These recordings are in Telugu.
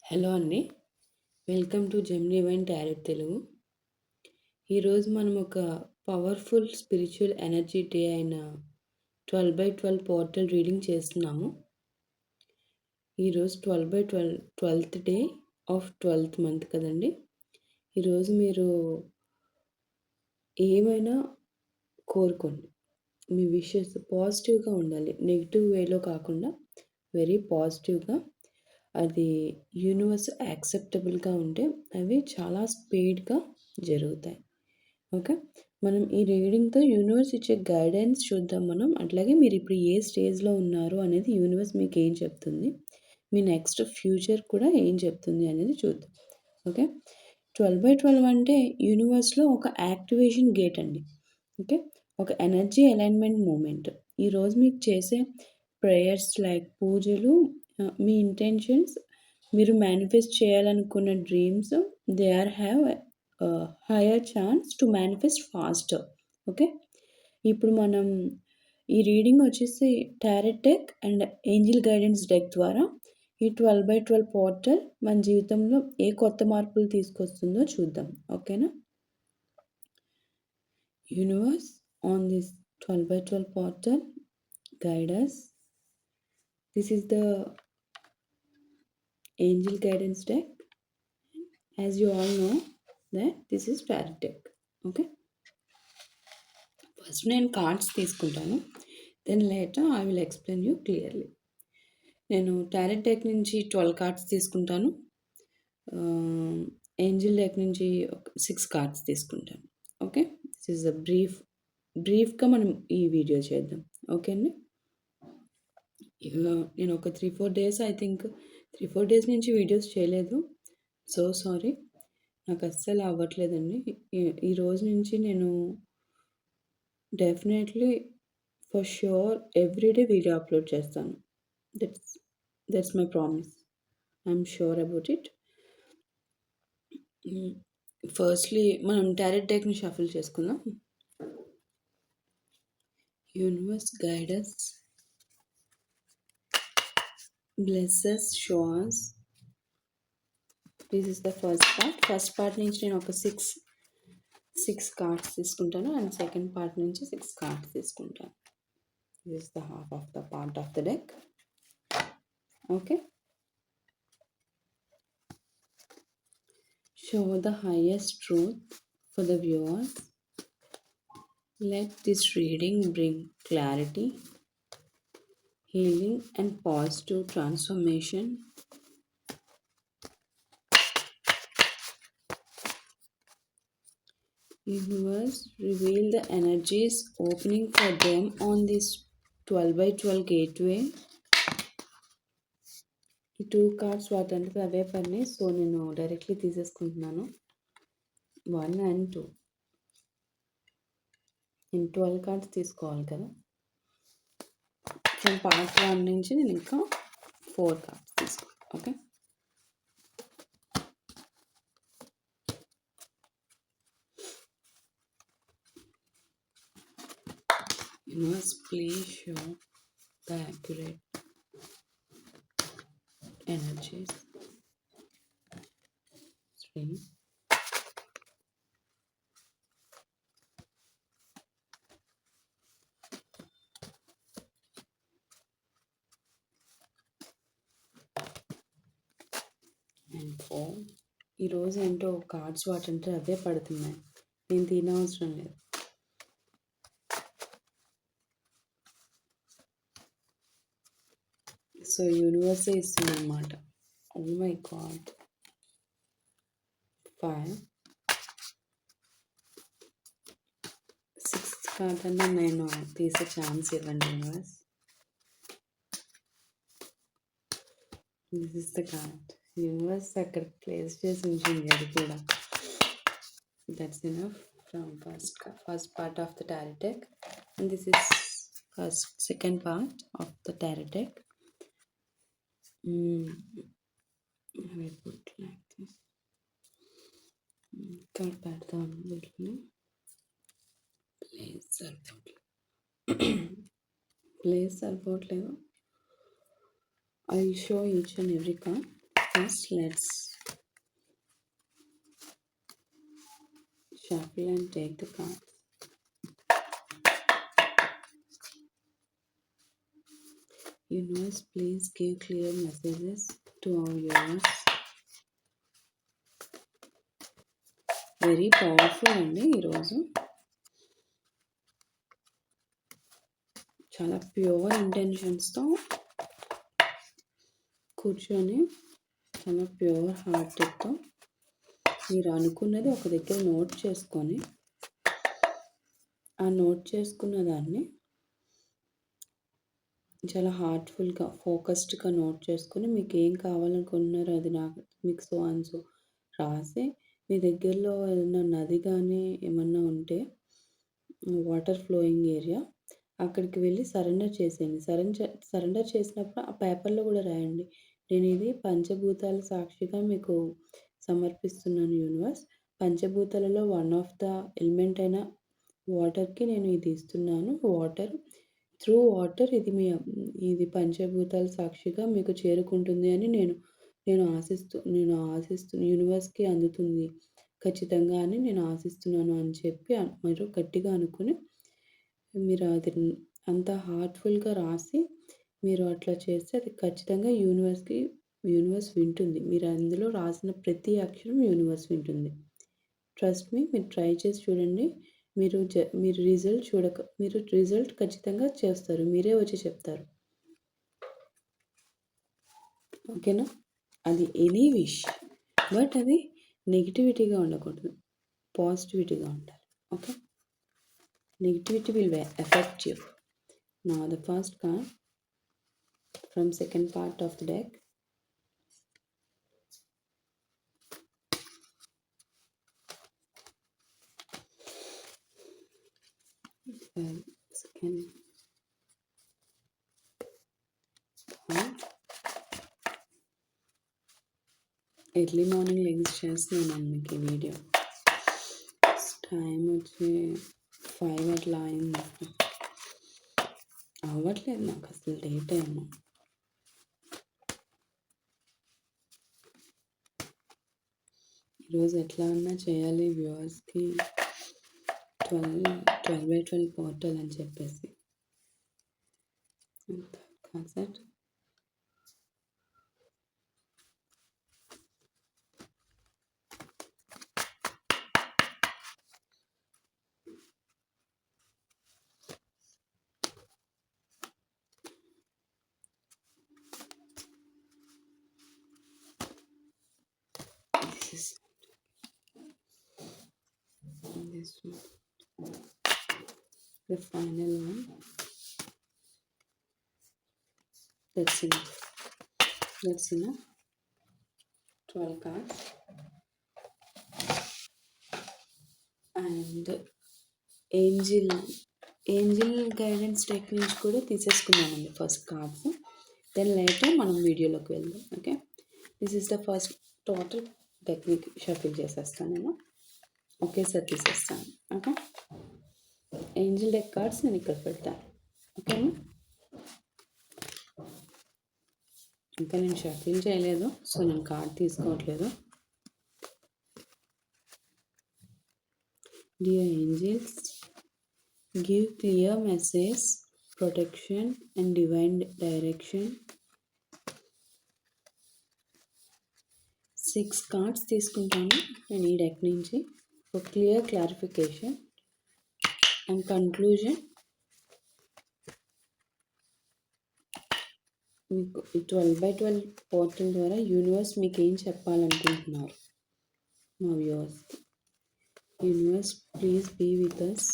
హలో అండి. Welcome to Gemini wine tarot Telugu. ఈరోజు మనం ఒక పవర్ఫుల్ స్పిరిచువల్ ఎనర్జీ డే అయిన 12/12 పోర్టల్ రీడింగ్ చేస్తున్నాము. ఈరోజు 12/12 12th day of 12th month కదండి. ఈరోజు మీరు ఏమైనా కోరుకోండి. మీ విషెస్ పాజిటివ్గా ఉండాలి. నెగిటివ్ వేలో కాకుండా వెరీ పాజిటివ్గా అది యూనివర్స్ యాక్సెప్టబుల్గా ఉంటే అవి చాలా స్పీడ్గా జరుగుతాయి. ఓకే, మనం ఈ రీడింగ్తో యూనివర్స్ ఇచ్చే గైడెన్స్ చూద్దాం మనం. అట్లాగే మీరు ఇప్పుడు ఏ స్టేజ్లో ఉన్నారు అనేది యూనివర్స్ మీకు ఏం చెప్తుంది, మీ నెక్స్ట్ ఫ్యూచర్ కూడా ఏం చెప్తుంది అనేది చూద్దాం. ఓకే, 12/12 అంటే యూనివర్స్లో ఒక యాక్టివేషన్ గేట్ అండి. ఓకే, ఒక ఎనర్జీ అలైన్మెంట్ మూమెంట్. ఈరోజు మీకు చేసే ప్రేయర్స్ లైక్ పూజలు, మీ ఇంటెన్షన్స్, మీరు మేనిఫెస్ట్ చేయాలనుకున్న dreams, they are have higher chance to manifest faster. Okay, ఇప్పుడు మనం ఈ రీడింగ్ వచ్చేసి tarot deck and angel guidance deck ద్వారా ఈ 12/12 పోర్టల్ మన జీవితంలో ఏ కొత్త మార్పులు తీసుకొస్తుందో చూద్దాం. ఓకేనా? Universe on this 12/12 portal guide us. This is the angel guidance deck. As you all know that this is tarot deck. Okay, first నేను కార్డ్స్ తీసుకుంటాను, then later I will explain you clearly. నేను టారో డెక్ నుంచి 12 కార్డ్స్ తీసుకుంటాను, ఏంజిల్ డెక్ నుంచి 6 కార్డ్స్ తీసుకుంటాను. ఓకే, దిస్ ఈజ్ అ బ్రీఫ్గా మనం ఈ వీడియో చేద్దాం. ఓకే అండి. నేను ఒక 3-4 డేస్ ఐ థింక్ 3-4 డేస్ నుంచి వీడియోస్ చేయలేదు. సో సారీ, నాకు అస్సలు అవ్వట్లేదండి. ఈ రోజు నుంచి నేను definitely for sure everyday video upload చేస్తాను. That's my promise. I'm sure about it. Firstly మనం టారో డెక్ని షఫుల్ చేసుకుందాం. Universe guide us, bless us, show us. This is the first part నుంచి నేను ఒక సిక్స్ కార్డ్స్ తీసుకుంటాను అండ్ సెకండ్ పార్ట్ నుంచి 6 కార్డ్స్ తీసుకుంటాను. This is the half of the part of the deck. Okay, show the highest truth for the viewers. Let this reading bring clarity, healing and positive transformation. Universe, reveal the energies opening for them on this 12/12 gateway. ఈ 2 కార్డ్స్ వాటంటే అవే పని, సో నేను డైరెక్ట్లీ తీసేసుకుంటున్నాను. 1 and 2 నేను 12 కార్డ్స్ తీసుకోవాలి కదా. ఫ్రమ్ పార్ట్ 1 నుంచి నేను ఇంకా 4 కార్డ్స్ తీసుకోవాలి. Okay, universe please show the accurate energies. 3, and 4. ఈరోజు ఏంటో కార్డ్స్ వాటంటే అవే పడుతున్నాయి, నేను తినవసరం లేదు. సో యూనివర్సే ఇస్తుంది అన్నమాట. Oh my God. 5, 6th card అన్నా నేను తీసే ఛాన్స్ ఇవ్వండి universe. This is the card. Universe అక్కడ ప్లేస్ చేసి ఉంచింది, అది కూడా. That's enough from first part of the tarot deck and this is second part of the tarot deck. I will put like this. ఇక్కడ పెడతాను వీటిని. ప్లేస్ సరిపోవట్లేదు. I will show each and every card. First, let's shuffle and take the cards. Universe, please give clear messages to our viewers. Very powerful అండి ఈరోజు. చాలా ప్యూర్ ఇంటెన్షన్స్తో కూర్చొని చాలా ప్యూర్ హార్ట్తో మీరు అనుకున్నది ఒక దగ్గర నోట్ చేసుకొని ఆ నోట్ చేసుకున్న దాన్ని చాలా హార్ట్ఫుల్గా ఫోకస్డ్గా నోట్ చేసుకొని మీకు ఏం కావాలనుకుంటున్నారో అది నాకు మీకు సో అండ్ సో రాసి మీ దగ్గరలో ఏదైనా నది కానీ ఏమన్నా ఉంటే వాటర్ ఫ్లోయింగ్ ఏరియా అక్కడికి వెళ్ళి సరెండర్ చేసేయండి. సరెండర్ చేసినప్పుడు ఆ పేపర్లో కూడా రాయండి, నేను ఇది పంచభూతాల సాక్షిగా మీకు సమర్పిస్తున్నాను యూనివర్స్. పంచభూతాలలో వన్ ఆఫ్ ద ఎలిమెంట్ అయిన వాటర్కి నేను ఇది ఇస్తున్నాను. త్రూ వాటర్ ఇది పంచభూతాల సాక్షిగా మీకు చేరుకుంటుంది అని నేను ఆశిస్తూ యూనివర్స్కి అందుతుంది ఖచ్చితంగా అని నేను ఆశిస్తున్నాను అని చెప్పి మీరు గట్టిగా అనుకుని మీరు అది అంత హార్ట్ఫుల్గా రాసి మీరు అట్లా చేస్తే అది ఖచ్చితంగా యూనివర్స్ వింటుంది. మీరు అందులో రాసిన ప్రతి అక్షరం యూనివర్స్ వింటుంది. ట్రస్ట్ మీ, మీరు ట్రై చేసి చూడండి. మీరు రిజల్ట్ ఖచ్చితంగా చేస్తారు. మీరే వచ్చి చెప్తారు. ఓకేనా? అది ఎనీ విష్, బట్ అది నెగిటివిటీగా ఉండకూడదు, పాజిటివిటీగా ఉండాలి. Okay? Negativity will affect you. Now the first card from second part of the deck. Second card. Early morning legs చేస్తున్నాను మీకు ఈ వీడియో. టైం వచ్చి 5 అట్లా అయింది. అవ్వట్లేదు నాకు అసలు డే టైము. ఈరోజు ఎట్లా అన్నా చేయాలి వ్యూవర్స్కి 12/12 పోర్టల్ అని చెప్పేసి. Concept this one, the final one. That's enough. 12 cards. And angel guidance tech నుంచి కూడా తీసేసుకున్నానండి ఫస్ట్ కార్డ్స్. దెన్ లేటర్ మనం వీడియోలోకి వెళ్దాం. Okay, this is the first total technique. Shuffle చేసేస్తాను నేను, ఒకేసారి తీసేస్తాను. ఓకే, ఏంజిల్ డెక్ కార్డ్స్ నేను ఇక్కడ పెడతాను. ఓకేనా? ఇంకా నేను షఫిల్ చేయలేదు, సో నేను కార్డ్ తీసుకోవట్లేదు. Dear angels, give clear message, protection and divine direction. 6 cards తీసుకుంటాను నేను ఈ డెక్ నుంచి for clear clarification and conclusion. మీకు 12/12 పోర్టల్ ద్వారా యూనివర్స్ మీకు ఏం చెప్పాలనుకుంటున్నారు మా వ్యూవర్స్కి. Universe please be with us.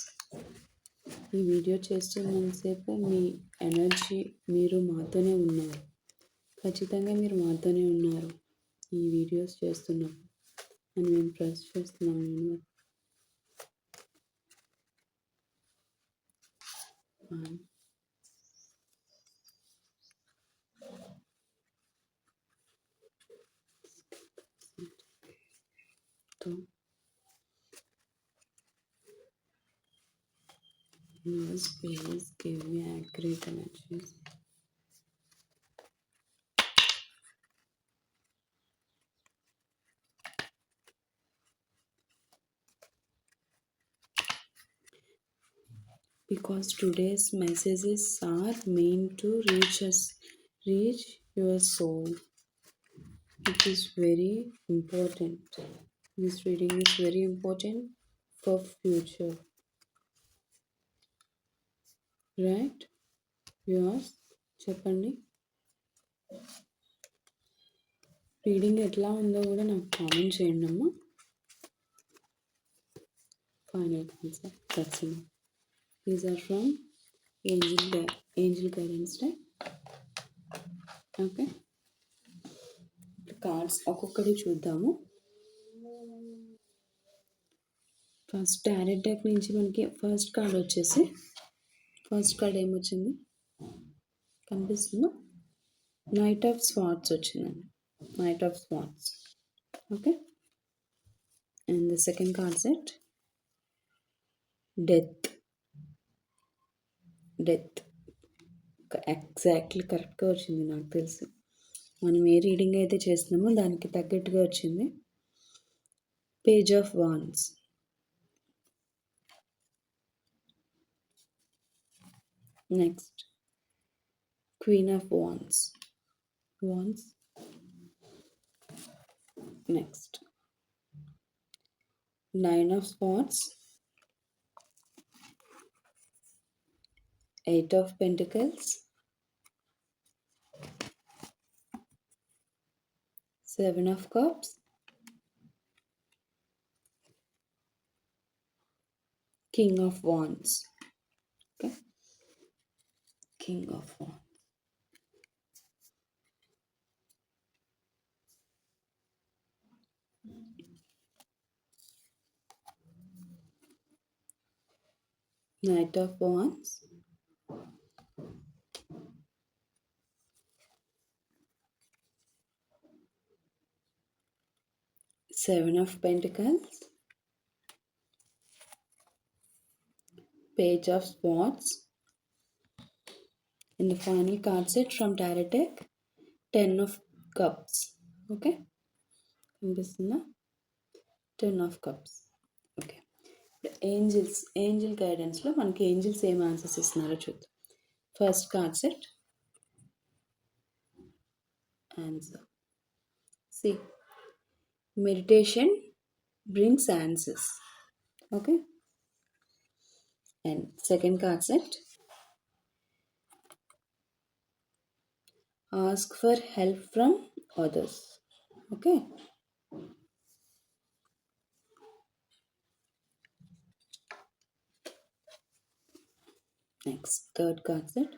ఈ వీడియో చేస్తున్నంతసేపు మీ ఎనర్జీ, మీరు మాతోనే ఉన్నారు. ఖచ్చితంగా మీరు మాతోనే ఉన్నారు ఈ వీడియోస్ చేస్తున్నప్పుడు అని మేము ట్రస్ట్ చేస్తున్నాం. Universe Universe, please give me accurate energies. because today's messages are meant to reach your soul. It is very important. This reading is very important for future, right? Yours చెప్పండి. రీడింగ్ ఎట్లా ఉందో కూడా నాకు కామెంట్ చేయండి అమ్మా. Final concept that's these are from angel guidance deck. Okay, cards ఒక్కొక్కటి చూద్దాము. ఫస్ట్ టారెట్ డెక్ నుంచి మనకి ఫస్ట్ కార్డ్ వచ్చేసి, ఫస్ట్ కార్డ్ ఏమొచ్చింది కనిపిస్తుందో, నైట్ ఆఫ్ స్వార్డ్స్ వచ్చిందండి. Knight of swords. Okay, and the second card set death. Death exactly కరెక్ట్గా వచ్చింది నాకు తెలిసి. మనం ఏ రీడింగ్ అయితే చేస్తున్నామో దానికి తగ్గట్టుగా వచ్చింది. Page of wands. Next queen of wands. Wands. Next nine of spots, eight of pentacles, seven of cups, king of wands. Okay, king of wands. Knight of wands, seven of pentacles, page of swords, and the final card set from tarot deck, 10 of cups. Okay, కనిపిస్తుందా? 10 of cups. ఓకే, ఏంజిల్ గైడెన్స్లో మనకి ఏంజిల్స్ ఏం ఆన్సర్స్ ఇస్తున్నారో చూద్దాం. First card set answer. See, meditation brings answers. Okay, and second card set, ask for help from others. Okay, next third card set,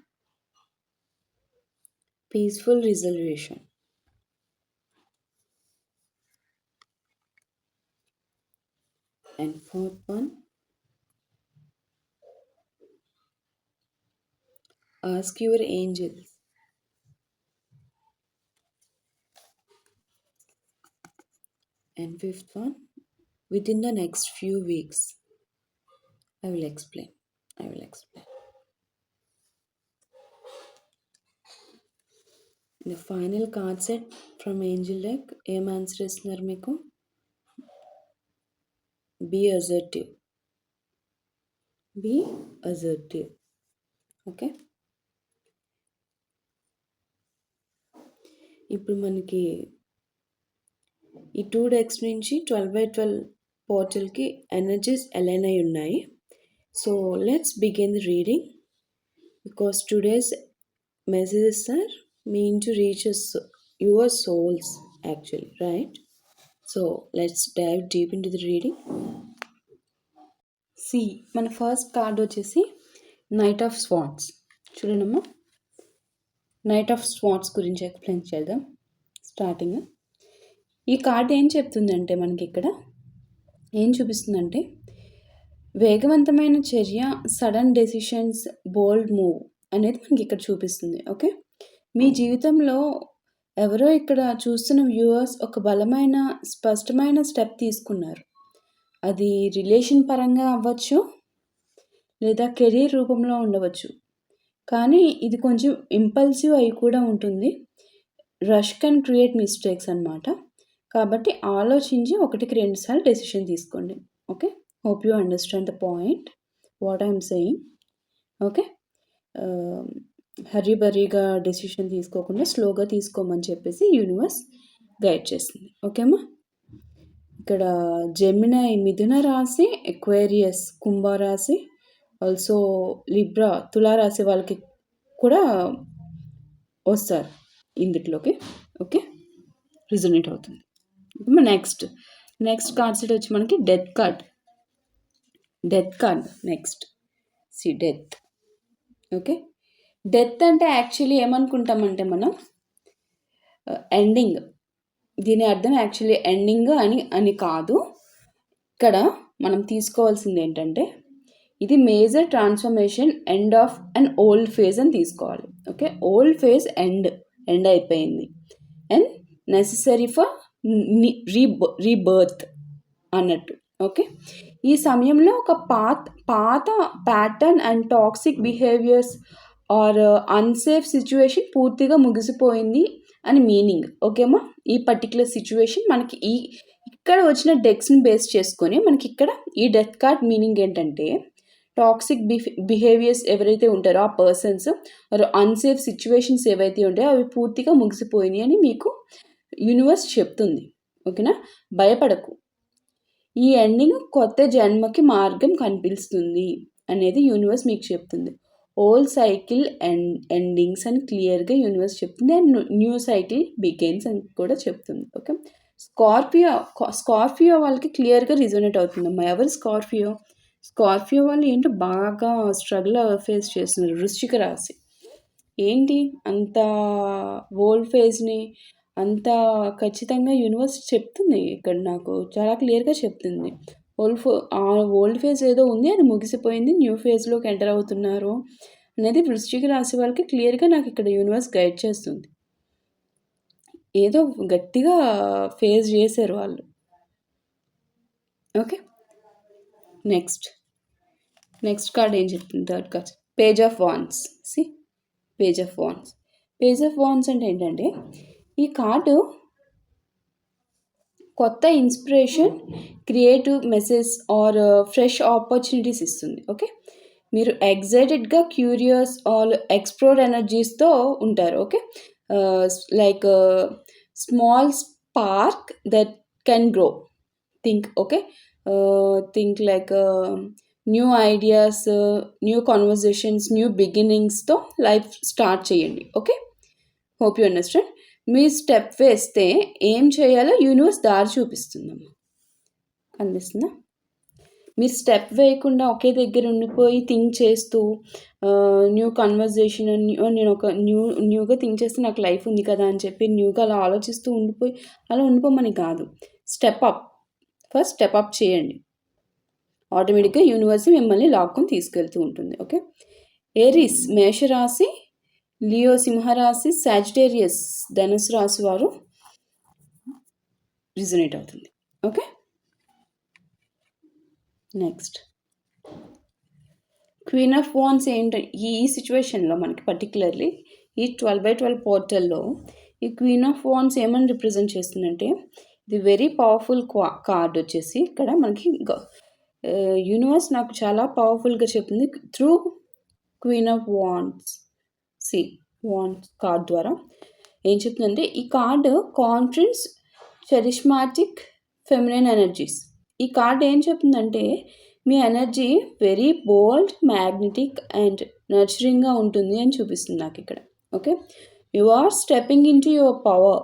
peaceful resolution. And fourth one, ask your angels. And fifth one, within the next few weeks. I will explain. The final card set from Angel deck, ఏం ఆన్సర్ ఇస్తున్నారు మీకు? Be assertive. Be assertive. Okay, ఇప్పుడు మనకి ఈ 2 డెక్స్ నుంచి 12/12 పోర్టల్కి ఎనర్జీస్ అలైన్ అయి ఉన్నాయి. So let's begin the reading because today's messages are meant to reach your souls actually, right? So let's dive deep into the reading. See, మన ఫస్ట్ కార్డ్ వచ్చేసి నైట్ ఆఫ్ స్వార్డ్స్. చూడండమ్మా, నైట్ ఆఫ్ స్వార్డ్స్ గురించి ఎక్స్ప్లెయిన్ చేద్దాం. స్టార్టింగ్ ఈ కార్డ్ ఏం చెప్తుందంటే, మనకి ఇక్కడ ఏం చూపిస్తుందంటే, వేగవంతమైన చర్య, సడన్ డెసిషన్స్, బోల్డ్ మూవ్ అనేది మనకి ఇక్కడ చూపిస్తుంది. ఓకే, మీ జీవితంలో ఎవరో ఇక్కడ చూస్తున్న వ్యూవర్స్ ఒక బలమైన స్పష్టమైన స్టెప్ తీసుకున్నారు. అది రిలేషన్ పరంగా అవ్వచ్చు, లేదా కెరీర్ రూపంలో ఉండవచ్చు. కానీ ఇది కొంచెం ఇంపల్సివ్ అయి కూడా ఉంటుంది. రష్ కెన్ క్రియేట్ మిస్టేక్స్ అన్నమాట. కాబట్టి ఆలోచించి 1కి 2 సార్లు డెసిషన్ తీసుకోండి. Okay, hope you understand the point what I'm saying. Okay. Hurry బరీగా డెసిషన్ తీసుకోకుండా స్లోగా తీసుకోమని చెప్పేసి యూనివర్స్ గైడ్ చేస్తుంది. ఓకే అమ్మా. ఇక్కడ జెమినై మిథున రాశి, ఎక్వేరియస్ కుంభరాశి, ఆల్సో లిబ్రా తులారాశి వాళ్ళకి కూడా వస్తారు ఇందులోకి. ఓకే, రిజనేట్ అవుతుంది. నెక్స్ట్ కార్డ్ సెట్ వచ్చి మనకి death card. Next death. Okay, death అంటే యాక్చువల్లీ ఏమనుకుంటామంటే మనం ఎండింగ్. దీని అర్థం యాక్చువల్లీ ఎండింగ్ అని కాదు. ఇక్కడ మనం తీసుకోవాల్సింది ఏంటంటే ఇది major transformation, end of an old phase అని తీసుకోవాలి. ఓకే, ఓల్డ్ ఫేజ్ ఎండ్ అయిపోయింది అండ్ నెససరీ ఫర్ రీబర్త్ అన్నట్టు. ఓకే, ఈ సమయంలో ఒక పాత pattern and toxic behaviours or unsafe situation పూర్తిగా ముగిసిపోయింది అని మీనింగ్. ఓకేమా, ఈ పర్టికులర్ సిచ్యువేషన్ మనకి ఇక్కడ వచ్చిన డెక్స్ని బేస్ చేసుకొని మనకి ఇక్కడ ఈ డెత్ కార్డ్ మీనింగ్ ఏంటంటే టాక్సిక్ బిహేవియర్స్ ఎవరైతే ఉంటారో ఆ పర్సన్స్ అన్సేఫ్ సిచ్యువేషన్స్ ఏవైతే ఉంటాయో అవి పూర్తిగా ముగిసిపోయినాయి అని మీకు యూనివర్స్ చెప్తుంది. ఓకేనా, భయపడకు, ఈ ఎండింగ్ కొత్త జన్మకి మార్గం కనిపిస్తుంది అనేది యూనివర్స్ మీకు చెప్తుంది. ఓల్డ్ సైకిల్ ఎండింగ్స్ అని క్లియర్గా యూనివర్స్ చెప్తుంది అండ్ న్యూ సైకిల్ బిగైన్స్ అని కూడా చెప్తుంది. ఓకే, స్కార్పియో వాళ్ళకి క్లియర్గా రిజోనేట్ అవుతుందమ్మా. ఎవరు స్కార్పియో వాళ్ళు ఏంటో బాగా స్ట్రగుల్ ఫేస్ చేస్తున్నారు. వృశ్చిక రాశి ఏంటి అంత ఓల్డ్ ఫేజ్ని అంత ఖచ్చితంగా యూనివర్స్ చెప్తుంది. ఇక్కడ నాకు చాలా క్లియర్గా చెప్తుంది. ఓల్డ్ ఫేజ్ ఏదో ఉంది, అది ముగిసిపోయింది, న్యూ ఫేజ్లోకి ఎంటర్ అవుతున్నారు అనేది వృశ్చిక రాశి వాళ్ళకి క్లియర్గా నాకు ఇక్కడ యూనివర్స్ గైడ్ చేస్తుంది. ఏదో గట్టిగా ఫేస్ చేశారు వాళ్ళు. ఓకే, నెక్స్ట్ కార్డ్ ఏం చెప్తుంది? Third card page of wands. Page of wands అంటే ఏంటంటే ఈ కార్డు కొత్త inspiration, creative message or fresh opportunities ఇస్తుంది. ఓకే, మీరు ఎగ్జైటెడ్గా, క్యూరియస్ ఆర్ ఎక్స్ప్లోర్ ఎనర్జీస్తో ఉంటారు. Okay, like small spark that can grow. Think like new ideas, new conversations, new బిగినింగ్స్తో లైఫ్ స్టార్ట్ చేయండి. Okay, hope you understand. మీ స్టెప్ వేస్తే ఏం చేయాలో యూనివర్స్ దారి చూపిస్తుందమ్మా. కనిపిస్తుందా? మీరు స్టెప్ వేయకుండా ఒకే దగ్గర ఉండిపోయి థింక్ చేస్తూ న్యూ కన్వర్జేషన్, నేను ఒక న్యూగా థింక్ చేస్తే నాకు లైఫ్ ఉంది కదా అని చెప్పి న్యూగా అలా ఆలోచిస్తూ అలా ఉండిపోమని కాదు. ఫస్ట్ స్టెప్ అప్ చేయండి. ఆటోమేటిక్గా యూనివర్స్ మిమ్మల్ని లాక్కొని తీసుకెళ్తూ ఉంటుంది. ఓకే, ఏరీస్ మేషరాశి, లియో సింహరాశి, సాజిటేరియస్ ధనుసు రాశి వారు రిజనేట్ అవుతుంది. Okay, next queen of wands ఏంటంటే ఈ సిచ్యువేషన్లో మనకి పర్టికులర్లీ ఈ 12/12 పోర్టల్లో ఈ క్వీన్ ఆఫ్ వాండ్స్ ఏమని రిప్రజెంట్ చేస్తుందంటే ఇది వెరీ పవర్ఫుల్ కార్డ్ వచ్చేసి ఇక్కడ మనకి యూనివర్స్ నాకు చాలా పవర్ఫుల్గా చెప్తుంది through queen of wands. Wands card ద్వారా ఏం చెప్తుందంటే ఈ card confidence, charismatic, feminine energies. ఈ కార్డ్ ఏం చెప్తుందంటే మీ energy very bold, magnetic and నర్చరింగ్గా ఉంటుంది అని చూపిస్తుంది నాకు ఇక్కడ. Okay, you are stepping in to your power.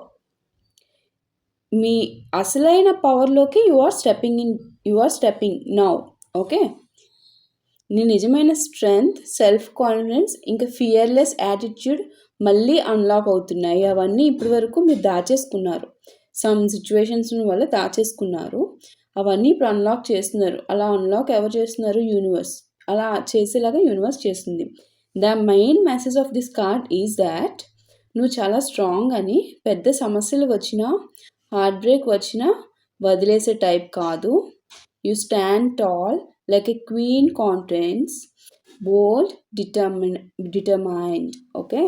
మీ అసలైన పవర్లోకి you are stepping now. Okay, నీ నిజమైన స్ట్రెంగ్త్, సెల్ఫ్ కాన్ఫిడెన్స్, ఇంకా ఫియర్లెస్ యాటిట్యూడ్ మళ్ళీ అన్లాక్ అవుతున్నాయి. అవన్నీ ఇప్పటి వరకు మీరు దాచేసుకున్నారు, సమ్ సిచ్యువేషన్స్ వల్ల దాచేసుకున్నారు. అవన్నీ ఇప్పుడు అన్లాక్ చేస్తున్నారు. అలా అన్లాక్ ఎవరు చేస్తున్నారు? యూనివర్స్. అలా చేసేలాగా యూనివర్స్ చేస్తుంది. The main message of this card is that నువ్వు చాలా స్ట్రాంగ్ అని, పెద్ద సమస్యలు వచ్చినా, హార్ట్ బ్రేక్ వచ్చినా వదిలేసే టైప్ కాదు. You stand tall like a queen, confidence, bold, determined. Okay,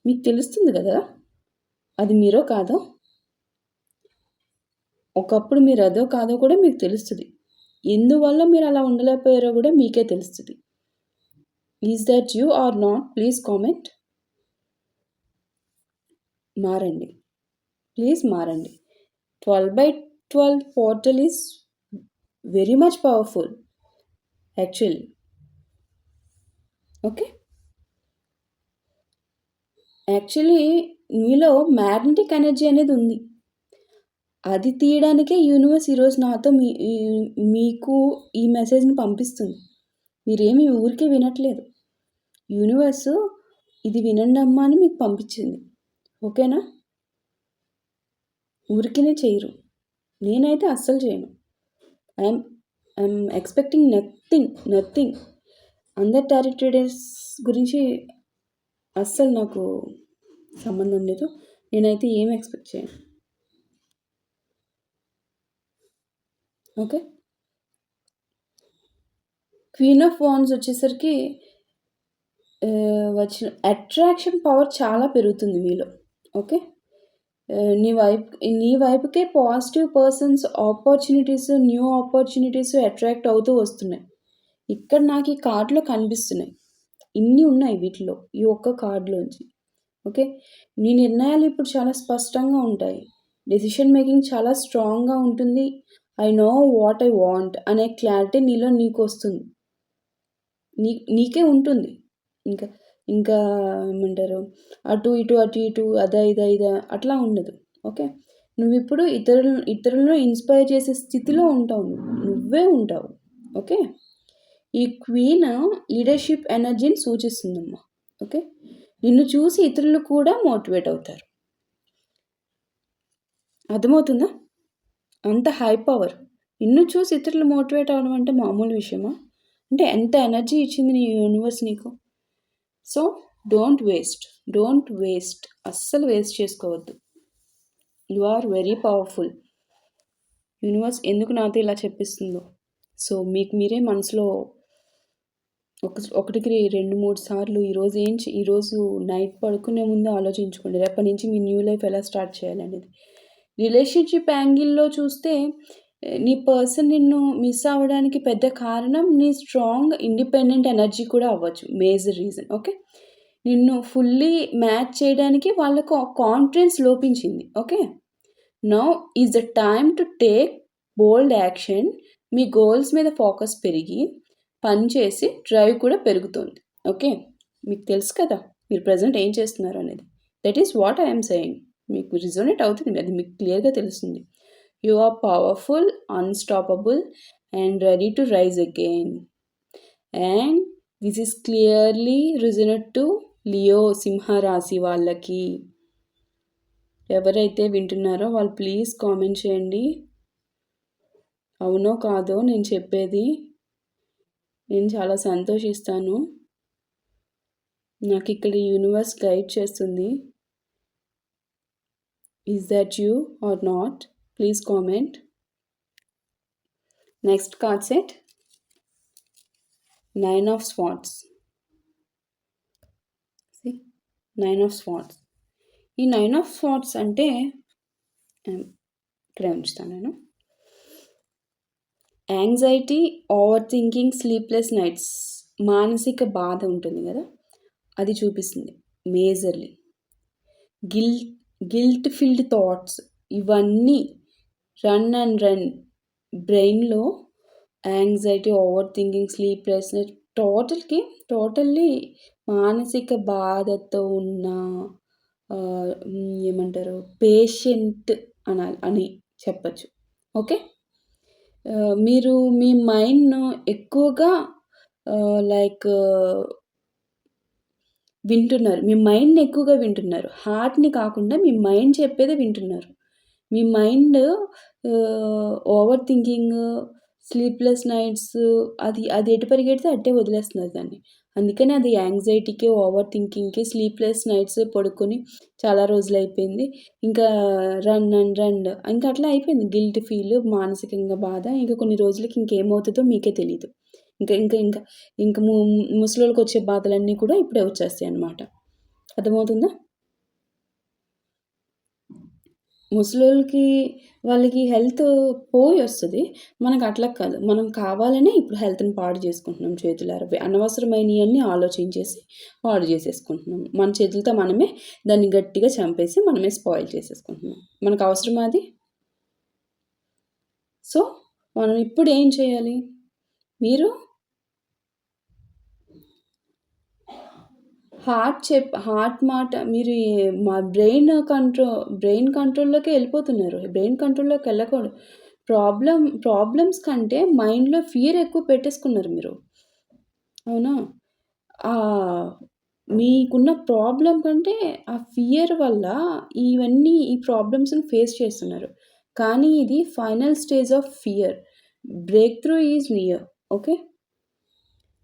మీకు తెలుస్తుంది కదా అది మీరో కాదో. ఒకప్పుడు మీరు అదో కాదో కూడా మీకు తెలుస్తుంది. ఎందువల్ల మీరు అలా ఉండలేకపోయారో కూడా మీకే తెలుస్తుంది. Is that you or not? Please comment. మారండి, ప్లీజ్ మారండి. 12/12 portal is very much powerful actually. Okay, actually మీలో మ్యాగ్నెటిక్ ఎనర్జీ అనేది ఉంది. అది తీయడానికే యూనివర్స్ ఈరోజు నాతో మీకు ఈ మెసేజ్ని పంపిస్తుంది. మీరేమి ఊరికే వినట్లేదు. యూనివర్స్ ఇది వినండి అమ్మా అని మీకు పంపించింది. ఓకేనా? ఊరికేనే చేయరు. నేనైతే అస్సలు చేయను. I'm expecting nothing. అందర్ టారో ట్రేడర్స్ గురించి అస్సలు నాకు సంబంధం లేదు. నేనైతే ఏం ఎక్స్పెక్ట్ చేయను. ఓకే, క్వీన్ ఆఫ్ వాండ్స్ వచ్చేసరికి వచ్చిన అట్రాక్షన్ పవర్ చాలా పెరుగుతుంది మీలో. ఓకే, నీ వైపుకే positive persons, opportunities, new opportunities attract అవుతూ వస్తున్నాయి. ఇక్కడ నాకు ఈ కార్డులో కనిపిస్తున్నాయి. ఇన్ని ఉన్నాయి వీటిలో, ఈ ఒక్క కార్డులోంచి. ఓకే, నీ నిర్ణయాలు ఇప్పుడు చాలా స్పష్టంగా ఉంటాయి. డెసిషన్ మేకింగ్ చాలా స్ట్రాంగ్గా ఉంటుంది. I know what I want అనే క్లారిటీ నీకు వస్తుంది. నీకే ఉంటుంది. ఇంకా ఇంకా ఏమంటారు, అటు ఇటు అదా ఇదా అట్లా ఉండదు. ఓకే, నువ్వు ఇప్పుడు ఇతరులను ఇన్స్పైర్ చేసే స్థితిలో ఉంటావు. నువ్వే ఉంటావు. ఓకే, ఈ క్వీన్ లీడర్షిప్ ఎనర్జీని సూచిస్తుందమ్మా. ఓకే, నిన్ను చూసి ఇతరులు కూడా మోటివేట్ అవుతారు. అర్థమవుతుందా? అంత హై పవర్. నిన్ను చూసి ఇతరులు మోటివేట్ అవ్వడం అంటే మామూలు విషయమా? అంటే ఎంత ఎనర్జీ ఇచ్చింది నీ యూనివర్స్ నీకు. సో డోంట్ వేస్ట్, అస్సలు వేస్ట్ చేసుకోవద్దు. You are very powerful. Universe ఎందుకు నాతో ఇలా చెప్పిస్తుందో. సో మీకు మీరే మనసులో ఒకటికి 2-3 సార్లు ఈరోజు నైట్ పడుకునే ముందు ఆలోచించుకోండి. రేపటి నుంచి మీ న్యూ లైఫ్ ఎలా స్టార్ట్ చేయాలనేది. రిలేషన్షిప్ యాంగిల్లో చూస్తే నీ పర్సన్ నిన్ను మిస్ అవ్వడానికి పెద్ద కారణం నీ స్ట్రాంగ్ ఇండిపెండెంట్ ఎనర్జీ కూడా అవ్వచ్చు, మేజర్ రీజన్. ఓకే, నిన్ను ఫుల్లీ మ్యాచ్ చేయడానికి వాళ్ళకు కాన్ఫిడెన్స్ లోపించింది. Okay, now is the time to take bold action. మీ గోల్స్ మీద ఫోకస్ పెరిగి పనిచేసి డ్రైవ్ కూడా పెరుగుతుంది. ఓకే, మీకు తెలుసు కదా మీరు ప్రజెంట్ ఏం చేస్తున్నారు అనేది. That is what I'm saying. మీకు రిజోనేట్ అవుతుంది, అది మీకు క్లియర్గా తెలుస్తుంది. You are powerful, unstoppable and ready to rise again. And this is clearly resonate to Leo, సింహరాశి వాళ్ళకి. ఎవరైతే వింటున్నారో వాళ్ళు ప్లీజ్ కామెంట్ చేయండి, అవునో కాదో నేను చెప్పేది. నేను చాలా సంతోషిస్తాను. నాకు ఇక్కడ యూనివర్స్ గైడ్ చేస్తుంది. Is that you or not? Please comment. Next card set, 9 of Swords. See, 9 of Swords. ఈ 9 of Swords అంటే ఇక్కడే ఉంచుతాను నేను. Anxiety, over thinking, sleepless nights, మానసిక బాధ ఉంటుంది కదా, అది చూపిస్తుంది మేజర్లీ. గిల్ట్ ఫిల్డ్ థాట్స్, ఇవన్నీ రన్ బ్రెయిన్లో anxiety, over thinking, sleeplessness, totally మానసిక బాధతో ఉన్న ఏమంటారు పేషెంట్ అని చెప్పచ్చు. ఓకే, మీరు మీ మైండ్ను ఎక్కువగా వింటున్నారు. మీ మైండ్ని ఎక్కువగా వింటున్నారు, హార్ట్ని కాకుండా మీ మైండ్ చెప్పేదే వింటున్నారు. మీ mind over thinking, sleepless nights, అది ఎటు పరిగెడితే అట్టే వదిలేస్తున్నారు దాన్ని. అందుకని అది యాంగ్జైటీకి, ఓవర్ థింకింగ్కి, స్లీప్లెస్ నైట్స్ పడుకొని చాలా రోజులు అయిపోయింది. ఇంకా రన్ ఇంకా అట్లా అయిపోయింది. గిల్ట్ ఫీల్, మానసికంగా బాధ. ఇంకా కొన్ని రోజులకి ఇంకేమవుతుందో మీకే తెలియదు. ఇంకా ముసలోళ్ళకి వచ్చే బాధలన్నీ కూడా ఇప్పుడే వచ్చేస్తాయి అన్నమాట. అర్థమవుతుందా? ముసలోళ్ళకి వాళ్ళకి హెల్త్ పోయి వస్తది. మనకు అట్లా కాదు. మనం కావాలనే ఇప్పుడు హెల్త్‌ని పాడు చేసుకుంటున్నాం చేతులారా. అనవసరమైనయన్నీ ఆలోచించేసి పాడు చేసేసుకుంటున్నాం. మన చేతులతో మనమే దాన్ని గట్టిగా చంపేసి మనమే స్పాయిల్ చేసేసుకుంటున్నాం. మనకు అవసరమా అది? సో, మనం ఇప్పుడు ఏం చేయాలి? మీరు హార్ట్ మాట మీరు మా బ్రెయిన్ కంట్రోల్‌లోకే ఎళ్ళిపోతున్నారు. బ్రెయిన్ కంట్రోల్‌లోకి ఎళ్ళకూడదు. ప్రాబ్లమ్స్ కంటే మైండ్‌లో ఫియర్ ఎక్కువ పెట్టేసుకున్నారు మీరు. అవునా? ఆహ్, మీకున్న ప్రాబ్లమ్ కంటే ఆ ఫియర్ వల్ల ఈ ప్రాబ్లమ్స్‌ని ఫేస్ చేస్తున్నారు. కానీ ఇది final stage of fear. Breakthrough is near. Okay.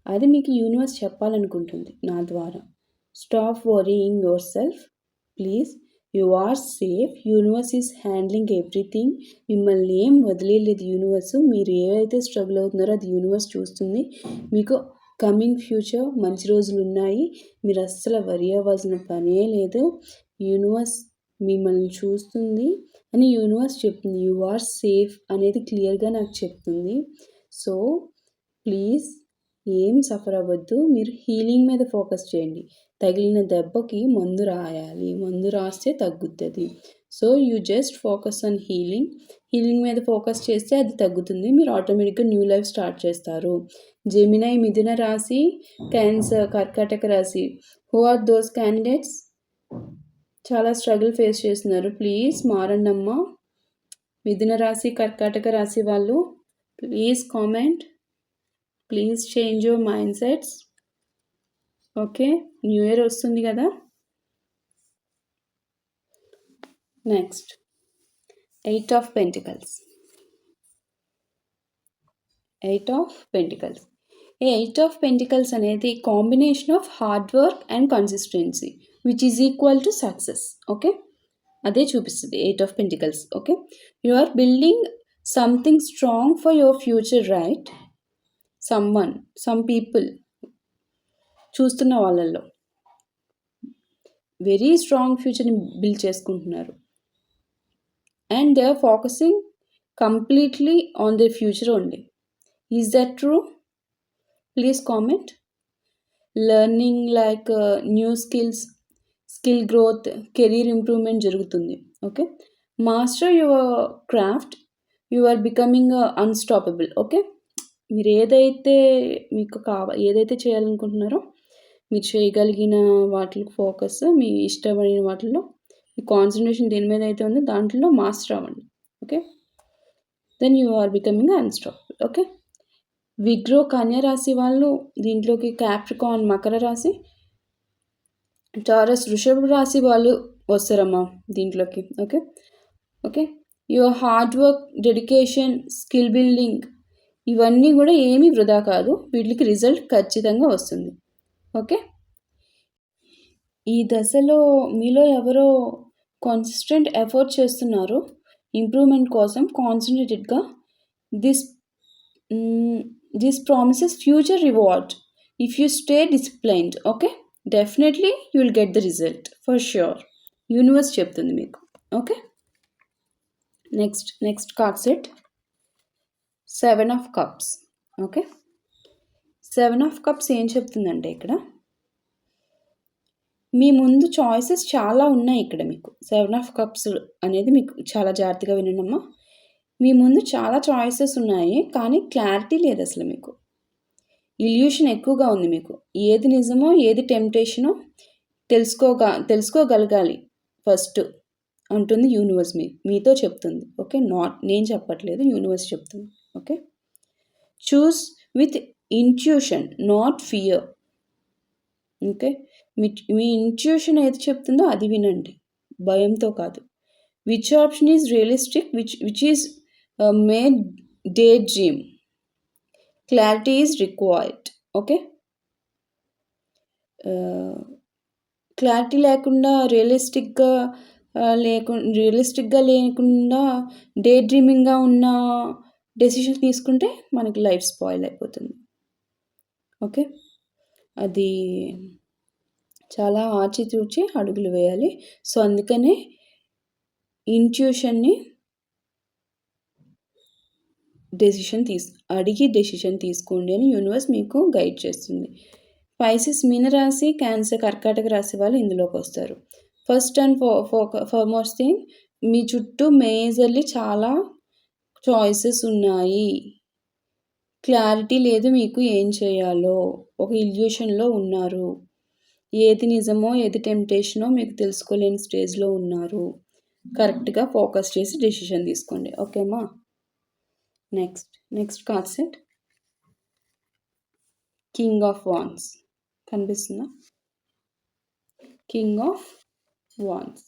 అది మీకు యూనివర్స్ చెప్పాలనుకుంటుంది నా ద్వారా. Stop worrying yourself please. You are safe. Universe is handling everything. మిమ్మల్ని ఏం వదిలేయలేదు యూనివర్స్. మీరు ఏవైతే స్ట్రగుల్ అవుతున్నారో అది యూనివర్స్ చూస్తుంది. మీకు కమింగ్ ఫ్యూచర్ మంచి రోజులున్నాయి. మీరు అస్సలు వరీ అవ్వాల్సిన పనే లేదు. యూనివర్స్ మిమ్మల్ని చూస్తుంది అని యూనివర్స్ చెప్తుంది. యు ఆర్ సేఫ్ అనేది క్లియర్‌గా నాకు చెప్తుంది. సో, ప్లీజ్ ఏం సఫర్ అవ్వద్దు. మీరు హీలింగ్ మీద ఫోకస్ చేయండి. తగిలిన దెబ్బకి మందు రాయాలి. మందు రాస్తే తగ్గుతది. So, you just focus on healing. Healing మీద ఫోకస్ చేస్తే అది తగ్గుతుంది. మీరు ఆటోమేటిక్‌గా న్యూ లైఫ్ స్టార్ట్ చేస్తారు. జెమినై, మిథున రాశి, క్యాన్సర్, కర్కాటక రాశి. Who are those candidates? చాలా స్ట్రగుల్ ఫేస్ చేస్తున్నారు. ప్లీజ్ మారండమ్మా. మిథున రాశి, కర్కాటక రాశి వాళ్ళు please comment. Please change your mind sets. Okay. New year వస్తుంది కదా. Next 8 of pentacles. 8 of pentacles. ఈ 8 ఆఫ్ పెంటికల్స్ అనేది combination of hard work and consistency which is equal to success. Okay. అదే చూపిస్తుంది 8 of pentacles. Okay. You are building something strong for your future, right? Some people చూస్తున్న వాళ్ళల్లో వెరీ స్ట్రాంగ్ ఫ్యూచర్ని బిల్డ్ చేసుకుంటున్నారు. And they are focusing completely on their future only. Is that true? Please comment. Learning like new skills, skill growth, career improvement జరుగుతుంది. Okay. Master your craft. You are becoming unstoppable. Okay. మీరు ఏదైతే ఏదైతే చేయాలనుకుంటున్నారో మీరు చేయగలిగిన వాటికి ఫోకస్, మీ ఇష్టమైన వాటిల్లో మీ కాన్సన్ట్రేషన్ దేని మీద అయితే ఉందో దాంట్లో మాస్టర్ అవ్వండి. Okay. Then you are becoming unstoppable. Okay. విగ్రో కన్య రాశి వాళ్ళు దీంట్లోకి, క్యాప్రికాన్ మకర రాశి, టారస్ వృషభ రాశి వాళ్ళు వస్తారమ్మా దీంట్లోకి. Okay. Okay. Your hard work, dedication, skill building ఇవన్నీ కూడా ఏమీ వృధా కాదు. వీటికి రిజల్ట్ ఖచ్చితంగా వస్తుంది. ఓకే. ఈ దశలో మీలో ఎవరో కాన్సిస్టెంట్ ఎఫర్ట్ చేస్తున్నారు ఇంప్రూవ్మెంట్ కోసం కాన్సన్ట్రేటెడ్గా. This promises future reward if you stay disciplined. Okay. Definitely you will get the result for sure. Universe చెప్తుంది మీకు. Okay. Next card set 7 of cups. Okay. 7 of cups ఏం చెప్తుందంటే ఇక్కడ మీ ముందు చాయిసెస్ చాలా ఉన్నాయి. ఇక్కడ మీకు 7 ఆఫ్ కప్స్ అనేది మీకు చాలా జాగ్రత్తగా వినండమ్మా. మీ ముందు చాలా చాయిసెస్ ఉన్నాయి కానీ క్లారిటీ లేదు అసలు మీకు. ఇల్యూషన్ ఎక్కువగా ఉంది మీకు. ఏది నిజమో ఏది టెంప్టేషనో తెలుసుకోగలగాలి ఫస్ట్ అంటుంది యూనివర్స్. మీతో చెప్తుంది. ఓకే. నేను చెప్పట్లేదు, యూనివర్స్ చెప్తుంది. Okay. Choose with intuition, not fear. Okay. Me intuition ఏది చెప్తుందో అది వినండి, భయంతో కాదు. Which option is realistic, which is made day dream. Clarity is required. Okay. Clarity లేకుండా రియలిస్టిక్గా లేకుండా డే డ్రీమింగ్గా ఉన్న డెసిషన్ తీసుకుంటే మనకి లైఫ్ స్పాయిల్ అయిపోతుంది. ఓకే. అది చాలా ఆచితూచి అడుగులు వేయాలి. సో అందుకనే ఇంట్యూషన్‌ని అడిగి డెసిషన్ తీసుకోండి అని యూనివర్స్ మీకు గైడ్ చేస్తుంది. స్పైసెస్ మీనరాశి, క్యాన్సర్, కర్కాటక రాశి వాళ్ళు ఇందులోకొస్తారు. ఫస్ట్ అండ్ ఫార్మోస్ట్ థింగ్, మీ చుట్టూ మేజర్‌లీ చాలా చాయిసెస్ ఉన్నాయి. క్లారిటీ లేదు మీకు ఏం చేయాలో. ఒక ఇల్యూషన్‌లో ఉన్నారు. ఏది నిజమో, ఏది టెంప్టేషనో మీకు తెలుసుకోలేని స్టేజ్‌లో ఉన్నారు. కరెక్ట్‌గా ఫోకస్ చేసి డెసిషన్ తీసుకోండి. ఓకేమా? Next card set king of wands కనిపిస్తుందా? King of wands.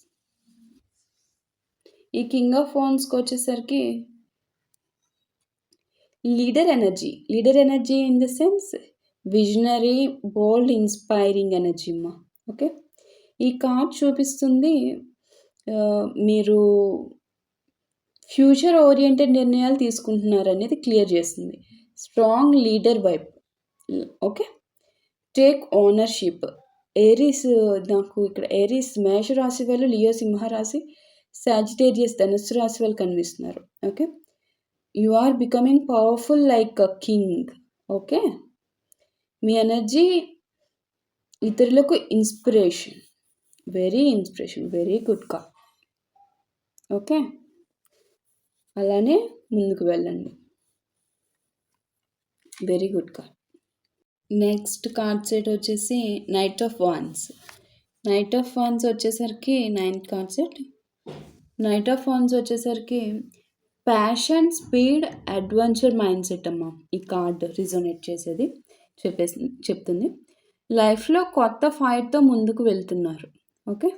ఈ కింగ్ ఆఫ్ వాండ్స్కి వచ్చేసరికి leader energy in the sense visionary, bold, inspiring energy అమ్మా. ఓకే, ఈ కార్డ్ చూపిస్తుంది మీరు ఫ్యూచర్ ఓరియంటెడ్ నిర్ణయాలు తీసుకుంటున్నారు అనేది క్లియర్ చేస్తుంది. Strong leader vibe. Okay, take ownership. Aries, నాకు ఇక్కడ ఏరీస్ మేషరాశి వాళ్ళు, లియో సింహరాశి, సాజిటేరియస్ ధనుస్సు రాశి వాళ్ళు కనిపిస్తున్నారు. Okay, you are becoming powerful like a king. Okay, మీ ఎనర్జీ ఇతరులకు ఇన్స్పిరేషన్, వెరీ గుడ్ కా. ఓకే, అలానే ముందుకు వెళ్ళండి. వెరీ గుడ్ కా. నెక్స్ట్ కార్డ్ సెట్ వచ్చేసి నైట్ ఆఫ్ వాన్స్ వచ్చేసరికి ninth card set. Knight of wands వచ్చేసరికి passion, speed, adventure mindset అమ్మా. ఈ కార్డ్ రిజోనేట్ చేసేది చెప్తుంది. లైఫ్లో కొత్త ఫైట్తో ముందుకు వెళ్తున్నారు. ఓకే,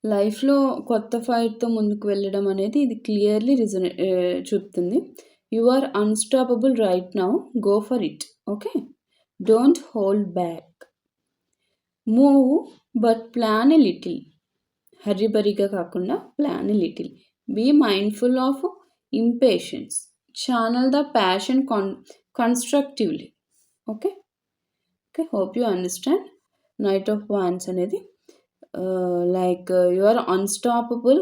లైఫ్లో కొత్త ఫైట్తో ముందుకు వెళ్ళడం అనేది ఇది క్లియర్లీ చూపుతుంది. You are unstoppable right now, go for it. Okay, don't hold back, move but plan a little. హర్రిబరిగా కాకుండా plan a little. Be mindful of impatience, channel the passion constructively. Okay, hope you understand. Knight of wands అనేది like you are unstoppable,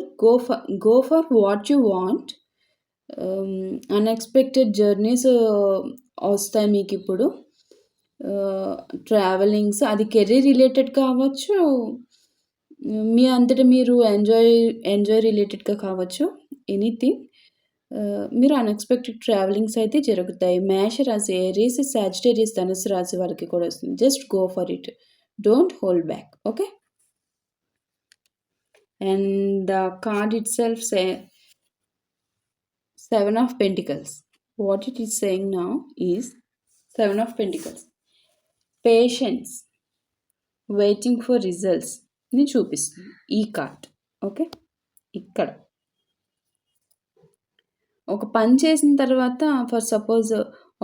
go for what you want. Unexpected journeys వస్తాయి మీకు ఇప్పుడు. ట్రావెలింగ్స్, అది కెరీర్ రిలేటెడ్ కావచ్చు, మీ అంతటా మీరు ఎంజాయ్ రిలేటెడ్గా కావచ్చు. ఎనీథింగ్, మీరు అన్ఎక్స్పెక్టెడ్ ట్రావెలింగ్స్ అయితే జరుగుతాయి. మేష రాశి, ఏరీస్, సాజిటేరియస్ ధనుసు రాశి వాళ్ళకి కూడా వస్తుంది. Just go for it, don't hold back. Okay, and the card itself say Seven of Pentacles. What it is saying now is Seven of Pentacles, patience, waiting for results ni చూపిస్తుంది ఈ కార్డ్. ఓకే, ఇక్కడ ఒక పని చేసిన తర్వాత, ఫర్ సపోజ్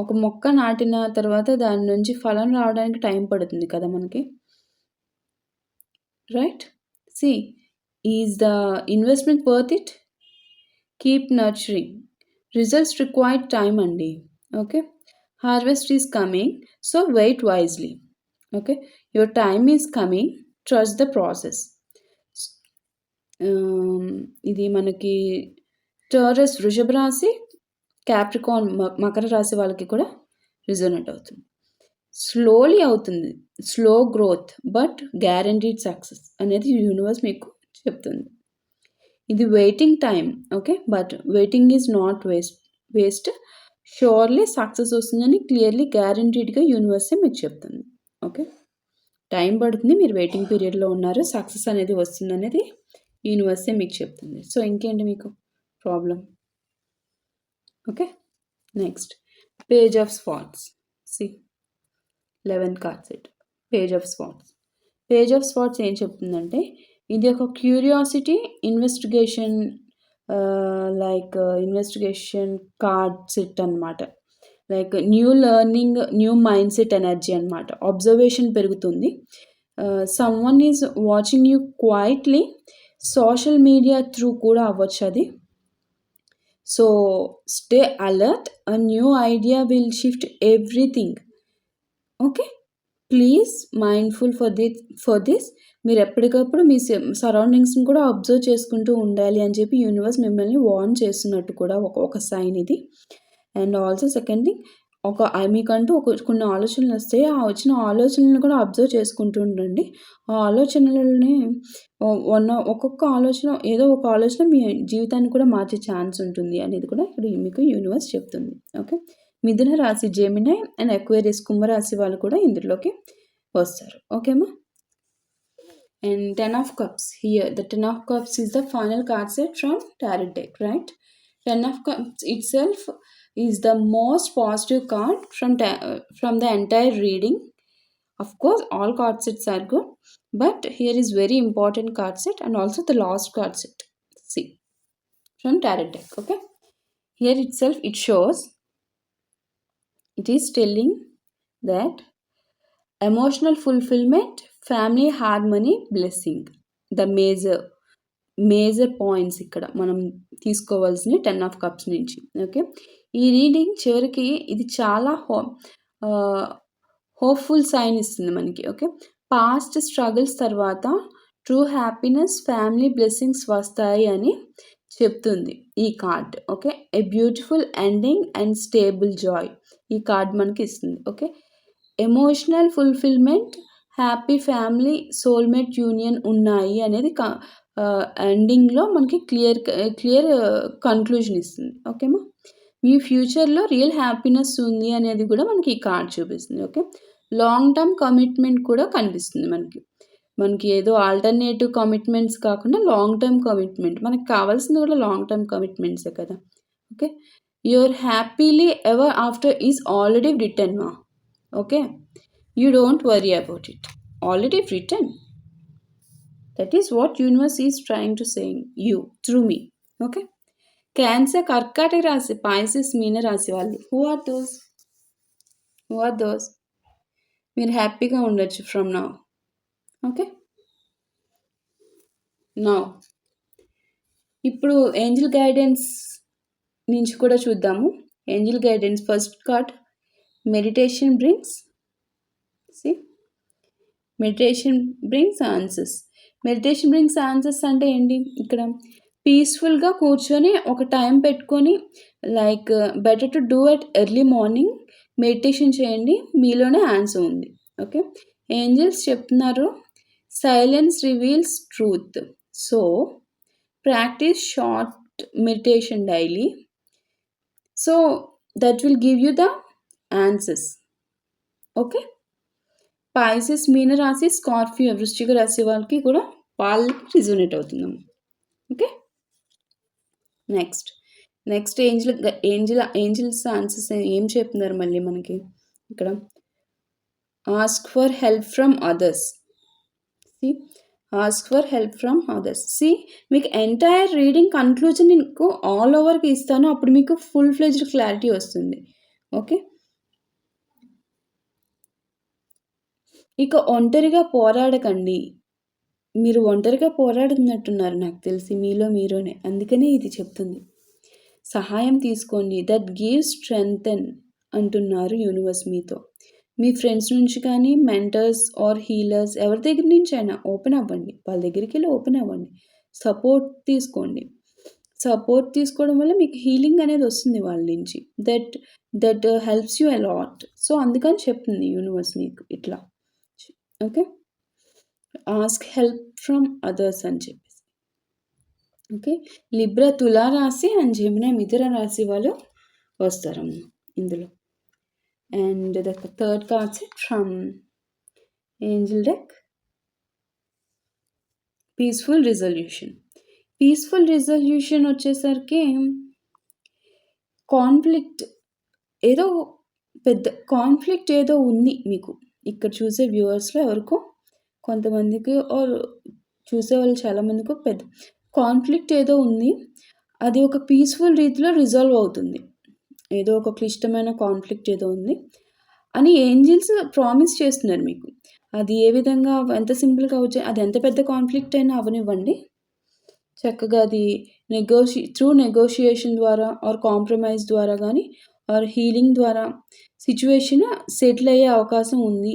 ఒక మొక్క నాటిన తర్వాత దాని నుంచి ఫలం రావడానికి టైం పడుతుంది కదా మనకి, right? See, is the investment worth it? Keep nurturing, results required time అండి. Okay, harvest is coming, so wait wisely. Okay, your time is coming, trust the process. ఇది మనకి టారస్ వృషభ రాశి, క్యాప్రికాన్ మకర రాశి వాళ్ళకి కూడా రిజోనేట్ అవుతుంది. స్లోలీ అవుతుంది, slow growth but guaranteed success అనేది యూనివర్స్ మీకు చెప్తుంది. ఇది waiting time. Okay, but waiting is not waste. Surely success వస్తుందని క్లియర్లీ గ్యారంటీడ్గా యూనివర్సే మీకు చెప్తుంది. ఓకే, టైం పడుతుంది, మీరు వెయిటింగ్ పీరియడ్లో ఉన్నారు, సక్సెస్ అనేది వస్తుంది అనేది యూనివర్సే మీకు చెప్తుంది. సో ఇంకేంటి మీకు problem? Okay, next page of swords. See, 11th card set, page of swords ఏం చెప్తుందంటే, ఇది ఒక క్యూరియాసిటీ, ఇన్వెస్టిగేషన్ కార్డ్ సెట్ అనమాట. Like new learning, new mind set energy అనమాట. అబ్జర్వేషన్ పెరుగుతుంది. Someone is watching you quietly, social media through కూడా అవ్వచ్చు అది. So stay alert, a new idea will shift everything. Okay, please mindful for this, మీరు ఎప్పటికప్పుడు మీ సరౌండింగ్స్‌ని కూడా అబ్జర్వ్ చేసుకుంటూ ఉండాలి అని చెప్పి యూనివర్స్ మిమ్మల్ని వార్న్ చేస్తున్నట్టు కూడా ఒక సైన్ ఇది. అండ్ ఆల్సో సెకండ్ థింగ్ మీకంటూ కొన్ని ఆలోచనలొస్తాయి. ఆ వచ్చిన ఆలోచనలను కూడా అబ్జర్వ్ చేసుకుంటూ ఉండండి. ఆ ఆలోచనలని ఒక్కొక్క ఆలోచన ఏదో ఒక ఆలోచన మీ జీవితాన్ని కూడా మార్చే ఛాన్స్ ఉంటుంది అనేది కూడా ఇక్కడ మీకు యూనివర్స్ చెప్తుంది. ఓకే. మిథున రాశి జెమినీ అండ్ అక్వేరియస్ కుంభరాశి వాళ్ళు కూడా ఇందులోకి వస్తారు. ఓకేమా? And 10 of cups here. The 10 of cups is the final card set from tarot deck, right? 10 of cups itself is the most positive card from the entire reading. Of course, all card sets are good, but here is very important card set and also the last card set. See, from tarot deck, okay? Here itself it shows, it is telling that emotional fulfillment, family harmony, blessing the major points ఇక్కడ మనం తీసుకోవాల్సిన 10 ఆఫ్ కప్స్ నుంచి. ఓకే. ఈ రీడింగ్ చివరికి ఇది చాలా హోప్ఫుల్ సైన్ ఇస్తుంది మనకి. ఓకే. పాస్ట్ స్ట్రగుల్స్ తర్వాత ట్రూ హ్యాపీనెస్, ఫ్యామిలీ బ్లెస్సింగ్స్ వస్తాయి అని చెప్తుంది ఈ card. Okay. A beautiful ending and stable Joy ఈ కార్డ్ మనకి ఇస్తుంది. Okay. Emotional fulfilment, happy family, soulmate union ఉన్నాయి అనేది ఎండింగ్లో మనకి క్లియర్ కన్క్లూజన్ ఇస్తుంది. ఓకేమా? మీ ఫ్యూచర్లో రియల్ హ్యాపీనెస్ ఉంది అనేది కూడా మనకి ఈ కార్డ్ చూపిస్తుంది. ఓకే. లాంగ్ టర్మ్ కమిట్మెంట్ కూడా కనిపిస్తుంది మనకి ఏదో ఆల్టర్నేటివ్ కమిట్మెంట్స్ కాకుండా లాంగ్ టర్మ్ కమిట్మెంట్. మనకు కావాల్సింది కూడా లాంగ్ టర్మ్ కమిట్మెంట్సే కదా. Okay. Your happily ever after is already return మా. Okay. You don't worry about it. Already written. That is what universe is trying to say you through me. Okay. Cancer, Karkataka Rasi, Pisces, Meena Rasi వాళ్ళు. Who are those? మీరు హ్యాపీగా ఉండొచ్చు ఫ్రమ్ నౌ. ఓకే. నౌ ఇప్పుడు ఏంజల్ గైడెన్స్ నుంచి కూడా చూద్దాము. Angel guidance first card meditation brings. See, meditation brings answers. Meditation brings answers అంటే ఏంటి? ఇక్కడ పీస్ఫుల్గా కూర్చొని ఒక టైం పెట్టుకొని like better to do at early morning meditation చేయండి, మీలోనే ఆన్సర్ ఉంది. ఓకే. ఏంజల్స్ చెప్తున్నారు silence reveals truth. So practice short meditation daily. So that will give you the answers. Okay. Pisces, మీన రాశి, స్కార్పియో, వృశ్చిక రాశి వాళ్ళకి కూడా వాళ్ళకి రిజోనేట్ అవుతుందాం. ఓకే. నెక్స్ట్ ఏంజిల్స్ ఆన్సర్స్ ఏం చెప్తున్నారు మళ్ళీ మనకి ఇక్కడ? Ask for help from others. మీకు ఎంటైర్ రీడింగ్ కన్క్లూజన్ మీకు ఆల్ ఓవర్కి ఇస్తాను, అప్పుడు మీకు ఫుల్ ఫ్లెజ్డ్ క్లారిటీ వస్తుంది. ఓకే. ఇక ఒంటరిగా పోరాడకండి. మీరు ఒంటరిగా పోరాడుతున్నట్టున్నారు నాకు తెలిసి మీలోనే. అందుకనే ఇది చెప్తుంది. సహాయం తీసుకోండి. దట్ గివ్స్ స్ట్రెంగ్తెన్ అంటున్నారు యూనివర్స్ మీతో. మీ ఫ్రెండ్స్ నుంచి కానీ, మెంటర్స్ ఆర్ హీలర్స్ ఎవరి దగ్గర నుంచి అయినా ఓపెన్ అవ్వండి. వాళ్ళ దగ్గరికి వెళ్ళి ఓపెన్ అవ్వండి. సపోర్ట్ తీసుకోవడం వల్ల మీకు హీలింగ్ అనేది వస్తుంది వాళ్ళ నుంచి. That helps you a lot. So అందుకని చెప్తుంది యూనివర్స్ మీకు ఇట్లా. Okay. Ask help from others అని చెప్పేసి. ఓకే. లిబ్రా తులా రాశి అండ్ జెమినీ మిథున రాశి వాళ్ళు వస్తారమ్మ ఇందులో. And the third card set from Angel deck peaceful resolution వచ్చేసరికి కాన్ఫ్లిక్ట్ ఏదో ఉంది మీకు. ఇక్కడ చూసే వ్యూవర్స్లో ఎవరికో కొంతమందికి ఆర్ చూసే వాళ్ళు చాలామందికి పెద్ద కాన్ఫ్లిక్ట్ ఏదో ఉంది. అది ఒక పీస్ఫుల్ రీతిలో రిజాల్వ్ అవుతుంది. ఏదో ఒక క్లిష్టమైన కాన్ఫ్లిక్ట్ ఏదో ఉంది అని ఏంజిల్స్ ప్రామిస్ చేస్తున్నారు మీకు. అది ఏ విధంగా ఎంత సింపుల్గా అది ఎంత పెద్ద కాన్ఫ్లిక్ట్ అయినా అవనివ్వండి, చక్కగా అది త్రూ నెగోషియేషన్ ద్వారా ఆర్ కాంప్రమైజ్ ద్వారా కానీ ఆర్ హీలింగ్ ద్వారా సిచ్యువేషన్ సెటిల్ అయ్యే అవకాశం ఉంది.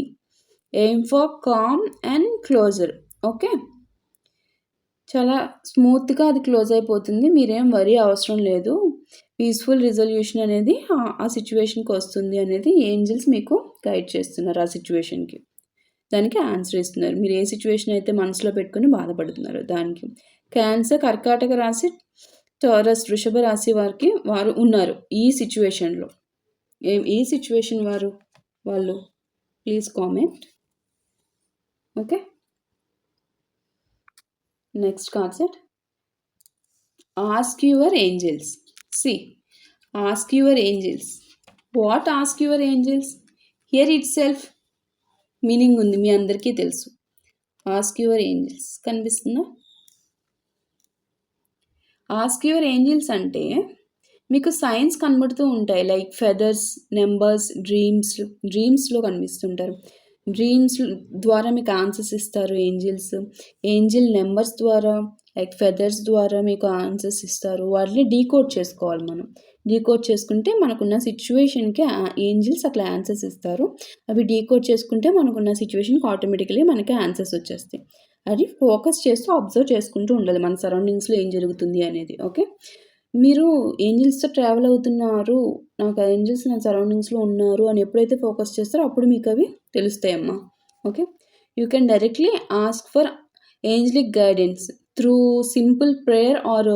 Aim for calm and closure. Okay. చాలా స్మూత్‌గా అది క్లోజ్ అయిపోతుంది. మీరేం వరీ అవసరం లేదు. పీస్‌ఫుల్ రిజల్యూషన్ అనేది ఆ సిట్యుయేషన్‌కి వస్తుంది అనేది ఏంజెల్స్ మీకు గైడ్ చేస్తున్నారు ఆ సిట్యుయేషన్‌కి. దానికి ఆన్సర్ ఇస్తున్నారు. మీరు ఏ సిట్యుయేషన్ అయితే మనసులో పెట్టుకొని బాధపడుతున్నారో దానికి. క్యాన్సర్, కర్కాటక రాశి, టారస్, వృషభ రాశి వారు ఉన్నారు ఈ సిట్యుయేషన్‌లో. ఏ సిట్యుయేషన్ వాళ్ళు? Please comment. Okay. Next card set. Ask your angels. See, ask your angels. What ask your angels? Here itself meaning ఉంది, మీ అందరికీ తెలుసు. ఆస్క్ యువర్ ఏంజల్స్ కనిపిస్తుందా? ఆస్క్ యువర్ ఏంజల్స్ అంటే మీకు సైన్స్ కనబడుతూ ఉంటాయి. లైక్ ఫెదర్స్, నెంబర్స్, డ్రీమ్స్లో కనిపిస్తుంటారు. డ్రీమ్స్ ద్వారా మీకు ఆన్సర్స్ ఇస్తారు ఏంజల్స్. ఏంజిల్ నెంబర్స్ ద్వారా, లైక్ ఫెదర్స్ ద్వారా మీకు ఆన్సర్స్ ఇస్తారు. వాటిని డీకోడ్ చేసుకోవాలి మనం. డీకోడ్ చేసుకుంటే మనకున్న సిచ్యువేషన్కి ఏంజిల్స్ అట్లా ఆన్సర్స్ ఇస్తారు. అవి డీకోడ్ చేసుకుంటే మనకున్న సిచ్యువేషన్కి ఆటోమేటికలీ మనకి ఆన్సర్స్ వచ్చేస్తాయి. అది ఫోకస్ చేస్తూ అబ్జర్వ్ చేసుకుంటూ ఉండాలి మన సరౌండింగ్స్లో ఏం జరుగుతుంది అనేది. ఓకే. మీరు ఏంజల్స్‌తో ట్రావెల్ అవుతున్నారు, నాకు ఏంజల్స్ నా సరౌండింగ్స్‌లో ఉన్నారు అని ఎప్పుడైతే ఫోకస్ చేస్తారో అప్పుడు మీకు అవి తెలుస్తాయమ్మా. Okay. You can directly ask for angelic guidance through simple prayer or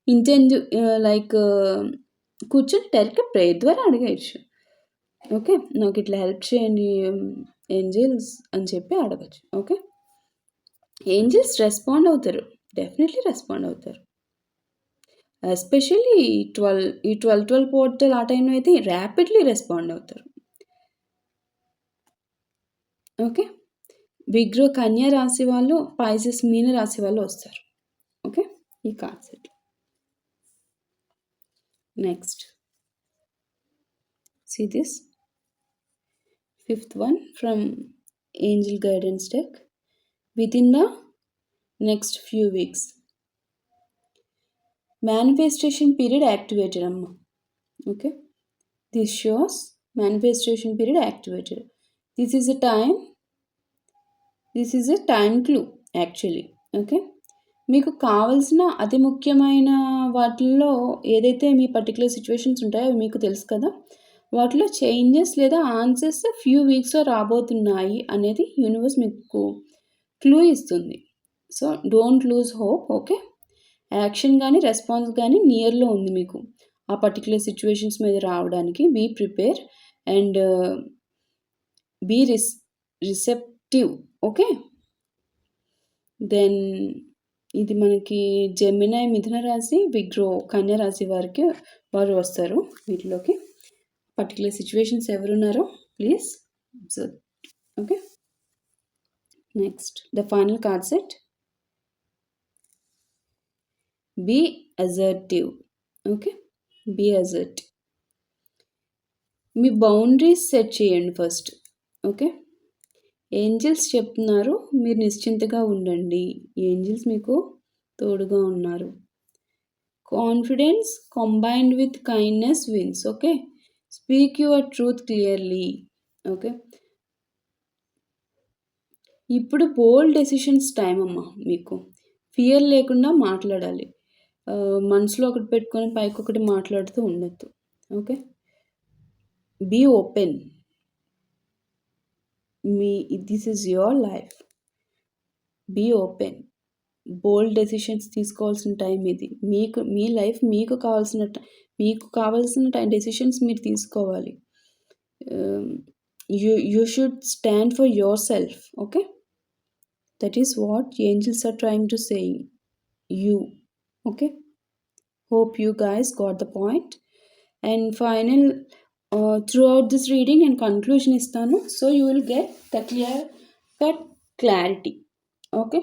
intend like కూర్చొని డైరెక్ట్గా ప్రేయర్ ద్వారా అడగచ్చు. ఓకే. నాకు ఇట్లా హెల్ప్ చేయండి ఏంజల్స్ అని చెప్పి అడగచ్చు. ఓకే. ఏంజల్స్ రెస్పాండ్ అవుతారు, డెఫినెట్లీ రెస్పాండ్ అవుతారు. ఎస్పెషల్లీ 12 పోర్టల్ ఆ టైంలో అయితే ర్యాపిడ్లీ రెస్పాండ్ అవుతారు. ఓకే. విగ్రో కన్యా రాశి వాళ్ళు, పైసెస్ మీన రాశి వాళ్ళు వస్తారు. ఓకే. ఈ concept. Next see this fifth one from angel guidance deck. Within the next few weeks, manifestation period activated amma. Okay, this shows manifestation period activated. This is a time clue actually. Okay. మీకు కావాల్సిన అతి ముఖ్యమైన వాటిల్లో ఏదైతే మీ పర్టికులర్ సిచ్యువేషన్స్ ఉంటాయో అవి మీకు తెలుసు కదా, వాటిలో చేంజెస్ లేదా ఆన్సర్స్ ఫ్యూ వీక్స్లో రాబోతున్నాయి అనేది యూనివర్స్ మీకు క్లూ ఇస్తుంది. So don't lose hope. Okay. Action కానీ రెస్పాన్స్ కానీ నియర్లో ఉంది మీకు ఆ పర్టికులర్ సిచ్యువేషన్స్ మీద రావడానికి. Be prepare and be receptive. Okay. Then ఇది మనకి జెమినై మిథున రాశి, విగ్రో కన్యా రాశి వారు వస్తారు వీటిలోకి. పర్టికులర్ సిచ్యువేషన్స్ ఎవరున్నారో please observe. Okay. Next the final card set. Be assertive. Okay. Be assertive. మీ బౌండరీస్ సెట్ చేయండి ఫస్ట్. ఓకే. ఏంజల్స్ చెప్తున్నారు మీరు నిశ్చింతగా ఉండండి, ఏంజల్స్ మీకు తోడుగా ఉన్నారు. Confidence combined with kindness wins. Okay. Speak your truth clearly. Okay. ఇప్పుడు బోల్డ్ డెసిషన్స్ టైం అమ్మా. మీకు ఫియర్ లేకుండా మాట్లాడాలి. మనసులో ఒకటి పెట్టుకొని పైకి ఒకటి మాట్లాడుతూ ఉండొద్దు. Okay. Be open. This is your life. Be open. Bold decisions తీసుకోవాల్సిన టైం ఇది. మీ లైఫ్ మీకు కావాల్సిన డెసిషన్స్ మీరు తీసుకోవాలి. You should stand for yourself. Okay. That is what angels are trying to saying you. Okay. Hope you guys got the point. And final throughout this reading and conclusion istanu, so you will get the clear cut clarity. Okay.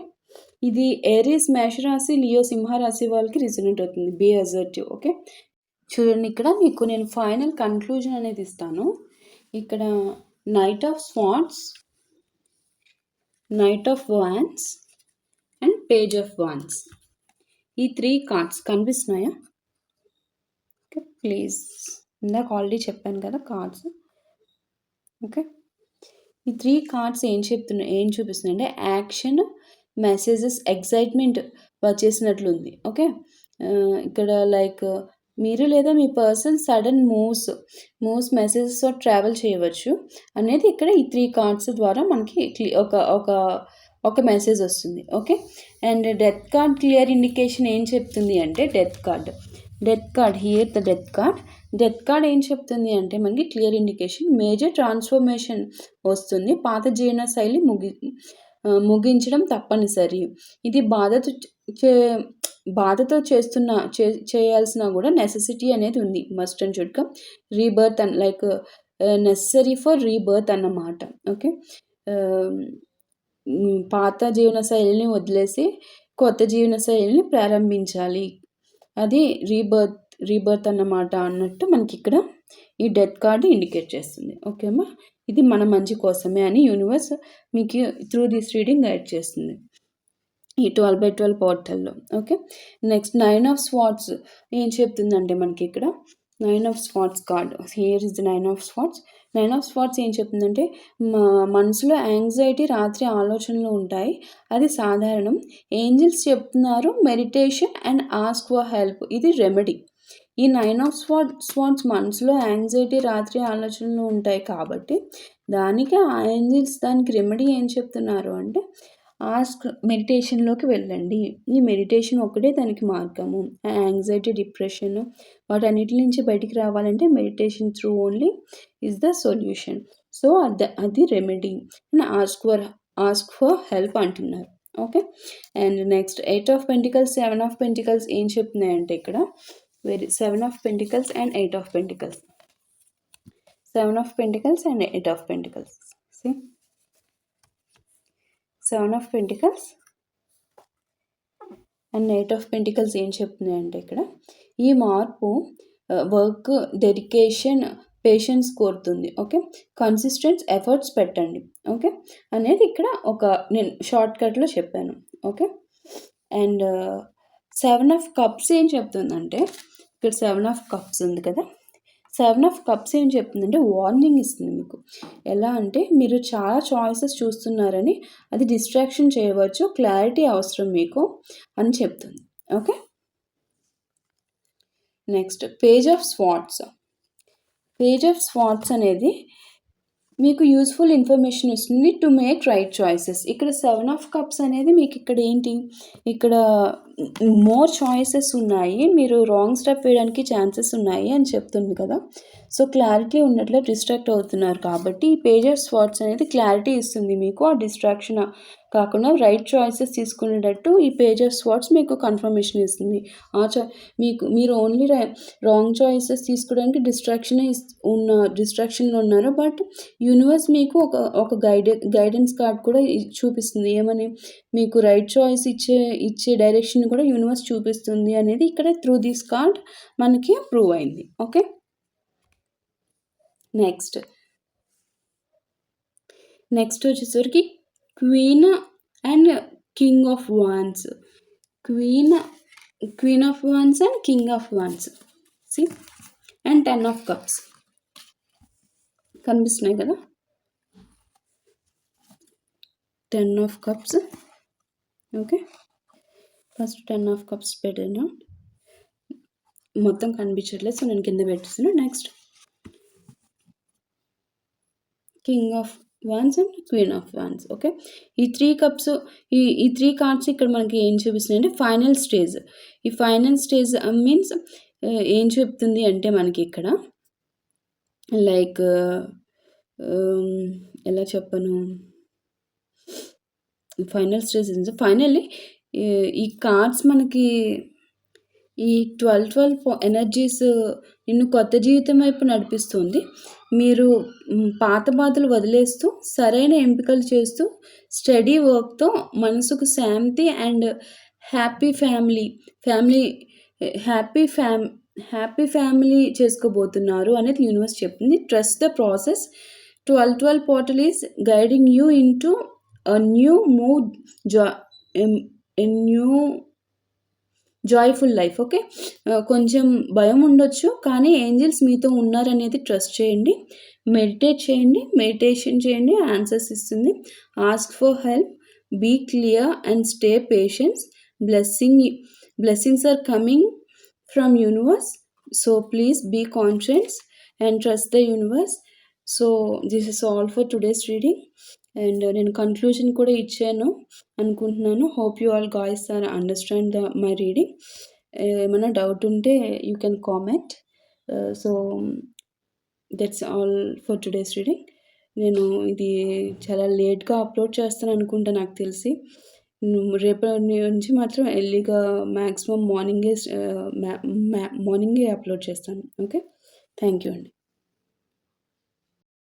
ఇది ఏరీస్ మేష రాశి, లియో సింహ రాశి వాళ్ళకి రిజనేట్ అవుతుంది. Be assertive. ఓకే. చూడండి, ఇక్కడ మీకు నేను ఫైనల్ కన్క్లూజన్ అనేది ఇస్తాను. ఇక్కడ knight of swords, knight of wands and page of wands, ఈ 3 కార్డ్స్ కనిపిస్తున్నాయా? ఓకే. ప్లీజ్, ఇందాక ఆల్రెడీ చెప్పాను కదా కార్డ్స్. ఓకే. ఈ 3 కార్డ్స్ ఏం చూపిస్తున్నాయి అంటే యాక్షన్, మెసేజెస్ ఎక్సైట్మెంట్ వచ్చేసినట్లుంది. ఓకే. ఇక్కడ లైక్ మీరు లేదా మీ పర్సన్ సడన్ మూవ్స్ మెసేజెస్తో ట్రావెల్ చేయవచ్చు అనేది ఇక్కడ ఈ 3 కార్డ్స్ ద్వారా మనకి ఒక మెసేజ్ వస్తుంది. Okay. And death card clear indication ఏం చెప్తుంది అంటే death card here the death card ఏం చెప్తుంది అంటే మనకి క్లియర్ ఇండికేషన్ మేజర్ ట్రాన్స్ఫర్మేషన్ వస్తుంది. పాత జీవన శైలి ముగించడం తప్పనిసరి. ఇది బాధతో చేయాల్సిన కూడా నెసెసిటీ అనేది ఉంది. మస్ట్ అండ్ షుడ్గా rebirth like necessary for rebirth అన్నమాట. ఓకే. పాత జీవన శైలిని వదిలేసి కొత్త జీవన శైలిని ప్రారంభించాలి. అది రీబర్త్ అన్నమాట అన్నట్టు మనకి ఇక్కడ ఈ డెత్ కార్డు ఇండికేట్ చేస్తుంది. ఓకే అమ్మా, ఇది మన మంచి కోసమే అని యూనివర్స్ మీకు త్రూ దిస్ రీడింగ్ గైడ్ చేస్తుంది ఈ 12/12 పోర్టల్లో. ఓకే. నెక్స్ట్ 9 ఆఫ్ స్వార్డ్స్ ఏం చెప్తుందంటే మనకి ఇక్కడ 9 of swords card here is the 9 of swords. 9 of swords ఏం చెప్తుందంటే మనసులో యాంగ్జైటీ, రాత్రి ఆలోచనలు ఉంటాయి, అది సాధారణం. ఏంజిల్స్ చెప్తున్నారు meditation and ask for help, ఇది రెమెడీ. ఈ 9 ఆఫ్ స్వార్డ్స్ మనసులో యాంగ్జైటీ, రాత్రి ఆలోచనలు ఉంటాయి కాబట్టి దానికి ఆ ఏంజిల్స్ దానికి రెమెడీ ఏం చెప్తున్నారు అంటే మెడిటేషన్లోకి వెళ్ళండి. ఈ మెడిటేషన్ ఒకటే దానికి మార్గము. యాంగ్జైటీ, డిప్రెషన్ వాటన్నిటి నుంచి బయటికి రావాలంటే meditation through only is the solution. So అది remedy and ask for help అంటున్నారు. Okay. And next 8 of pentacles 7 of pentacles ఏం చెప్తున్నాయంటే ఇక్కడ 7 of pentacles and 8 of pentacles 7 of pentacles and 8 of pentacles. See? 7 of pentacles and 8 of pentacles ఏం చెప్తున్నాయంటే ఇక్కడ ఈ మార్పు వర్క్, డెడికేషన్, పేషెన్స్ కోరుతుంది. ఓకే. కన్సిస్టెంట్ ఎఫర్ట్స్ పెట్టండి. ఓకే అనేది ఇక్కడ నేను షార్ట్కట్లో చెప్పాను. ఓకే. అండ్ 7 ఆఫ్ కప్స్ ఏం చెప్తుందంటే ఇక్కడ 7 ఆఫ్ కప్స్ ఉంది కదా, 7 ఆఫ్ కప్స్ ఏం చెప్తుందంటే వార్నింగ్ ఇస్తుంది మీకు. ఎలా అంటే మీరు చాలా చాయిసెస్ చూస్తున్నారని, అది డిస్ట్రాక్షన్ చేయవచ్చు, క్లారిటీ అవసరం మీకు అని చెప్తుంది. Okay. Next page of swords అనేది మీకు యూస్ఫుల్ ఇన్ఫర్మేషన్ ఇస్తుంది టు మేక్ రైట్ చాయిసెస్. ఇక్కడ 7 ఆఫ్ కప్స్ అనేది మీకు ఇక్కడ ఏంటి, ఇక్కడ మోర్ చాయిసెస్ ఉన్నాయి, మీరు రాంగ్ స్టెప్ వేయడానికి ఛాన్సెస్ ఉన్నాయి అని చెప్తుంది కదా. సో క్లారిటీ ఉన్నట్లే డిస్ట్రాక్ట్ అవుతున్నారు కాబట్టి ఈ పేజ్ ఆఫ్ స్వార్డ్స్ అనేది క్లారిటీ ఇస్తుంది మీకు. ఆ డిస్ట్రాక్షన్ కాకుండా రైట్ చాయిసెస్ తీసుకునేటట్టు ఈ పేజ్ ఆఫ్ స్వార్డ్స్ మీకు కన్ఫర్మేషన్ ఇస్తుంది. మీరు ఓన్లీ రాంగ్ చాయిసెస్ తీసుకోవడానికి డిస్ట్రాక్షన్లో ఉన్నారు. బట్ యూనివర్స్ మీకు ఒక గైడెన్స్ కార్డ్ కూడా చూపిస్తుంది. ఏమని మీకు రైట్ చాయిస్ ఇచ్చే డైరెక్షన్ కూడా యూనివర్స్ చూపిస్తుంది అనేది ఇక్కడ త్రూ దిస్ కార్డ్ మనకి ప్రూవ్ అయింది. ఓకే. నెక్స్ట్ వచ్చేసరికి queen and king of wands. Queen of wands and king of wands. See and 10 of cups కనిపిస్తున్నాయి కదా, 10 of cups. Okay. First 10 of cups పెట్టాను, మొత్తం కనిపించట్లేదు, సో నేను కింద పెట్టేస్తాను. Next king of wands and queen of wands. Okay. ఈ 3 కప్స్ ఈ 3 కార్డ్స్ ఇక్కడ మనకి ఏం చూపిస్తున్నాయి అంటే ఫైనల్ స్టేజ్. ఈ ఫైనల్ స్టేజ్ మీన్స్ ఏం చెప్తుంది అంటే మనకి ఇక్కడ లైక్ ఎలా చెప్పను, ఫైనల్ స్టేజ్ ఫైనల్లీ ఈ కార్డ్స్ మనకి ఈ 12 ఎనర్జీస్ నిన్ను కొత్త జీవితం వైపు నడిపిస్తుంది. మీరు పాత బాధలు వదిలేస్తూ సరైన ఎంపికలు చేస్తూ స్టడీ వర్క్తో మనసుకు శాంతి అండ్ హ్యాపీ ఫ్యామిలీ చేసుకోబోతున్నారు అనేది యూనివర్స్ చెప్తుంది. Trust the process. 12 portal is guiding you in to new mood, joyful life. Okay. కొంచెం భయం ఉండొచ్చు కానీ ఏంజిల్స్ మీతో ఉన్నారనేది ట్రస్ట్ చేయండి, మెడిటేషన్ చేయండి, ఆన్సర్స్ ఇస్తుంది. Ask for help, Be clear and stay patient. Blessings are coming from universe. So please be conscious and trust the universe. So this is all for today's reading. And నేను కన్క్లూజన్ కూడా ఇచ్చాను అనుకుంటున్నాను. Hope you all guys are understand my reading. ఏమైనా డౌట్ ఉంటే you can comment. So that's all for today's reading. నేను ఇది చాలా లేట్గా అప్లోడ్ చేస్తాను అనుకుంటా నాకు తెలిసి. రేపటి నుంచి మాత్రం ఎర్లీగా మ్యాక్సిమం మార్నింగే అప్లోడ్ చేస్తాను. ఓకే, థ్యాంక్ యూ అండి.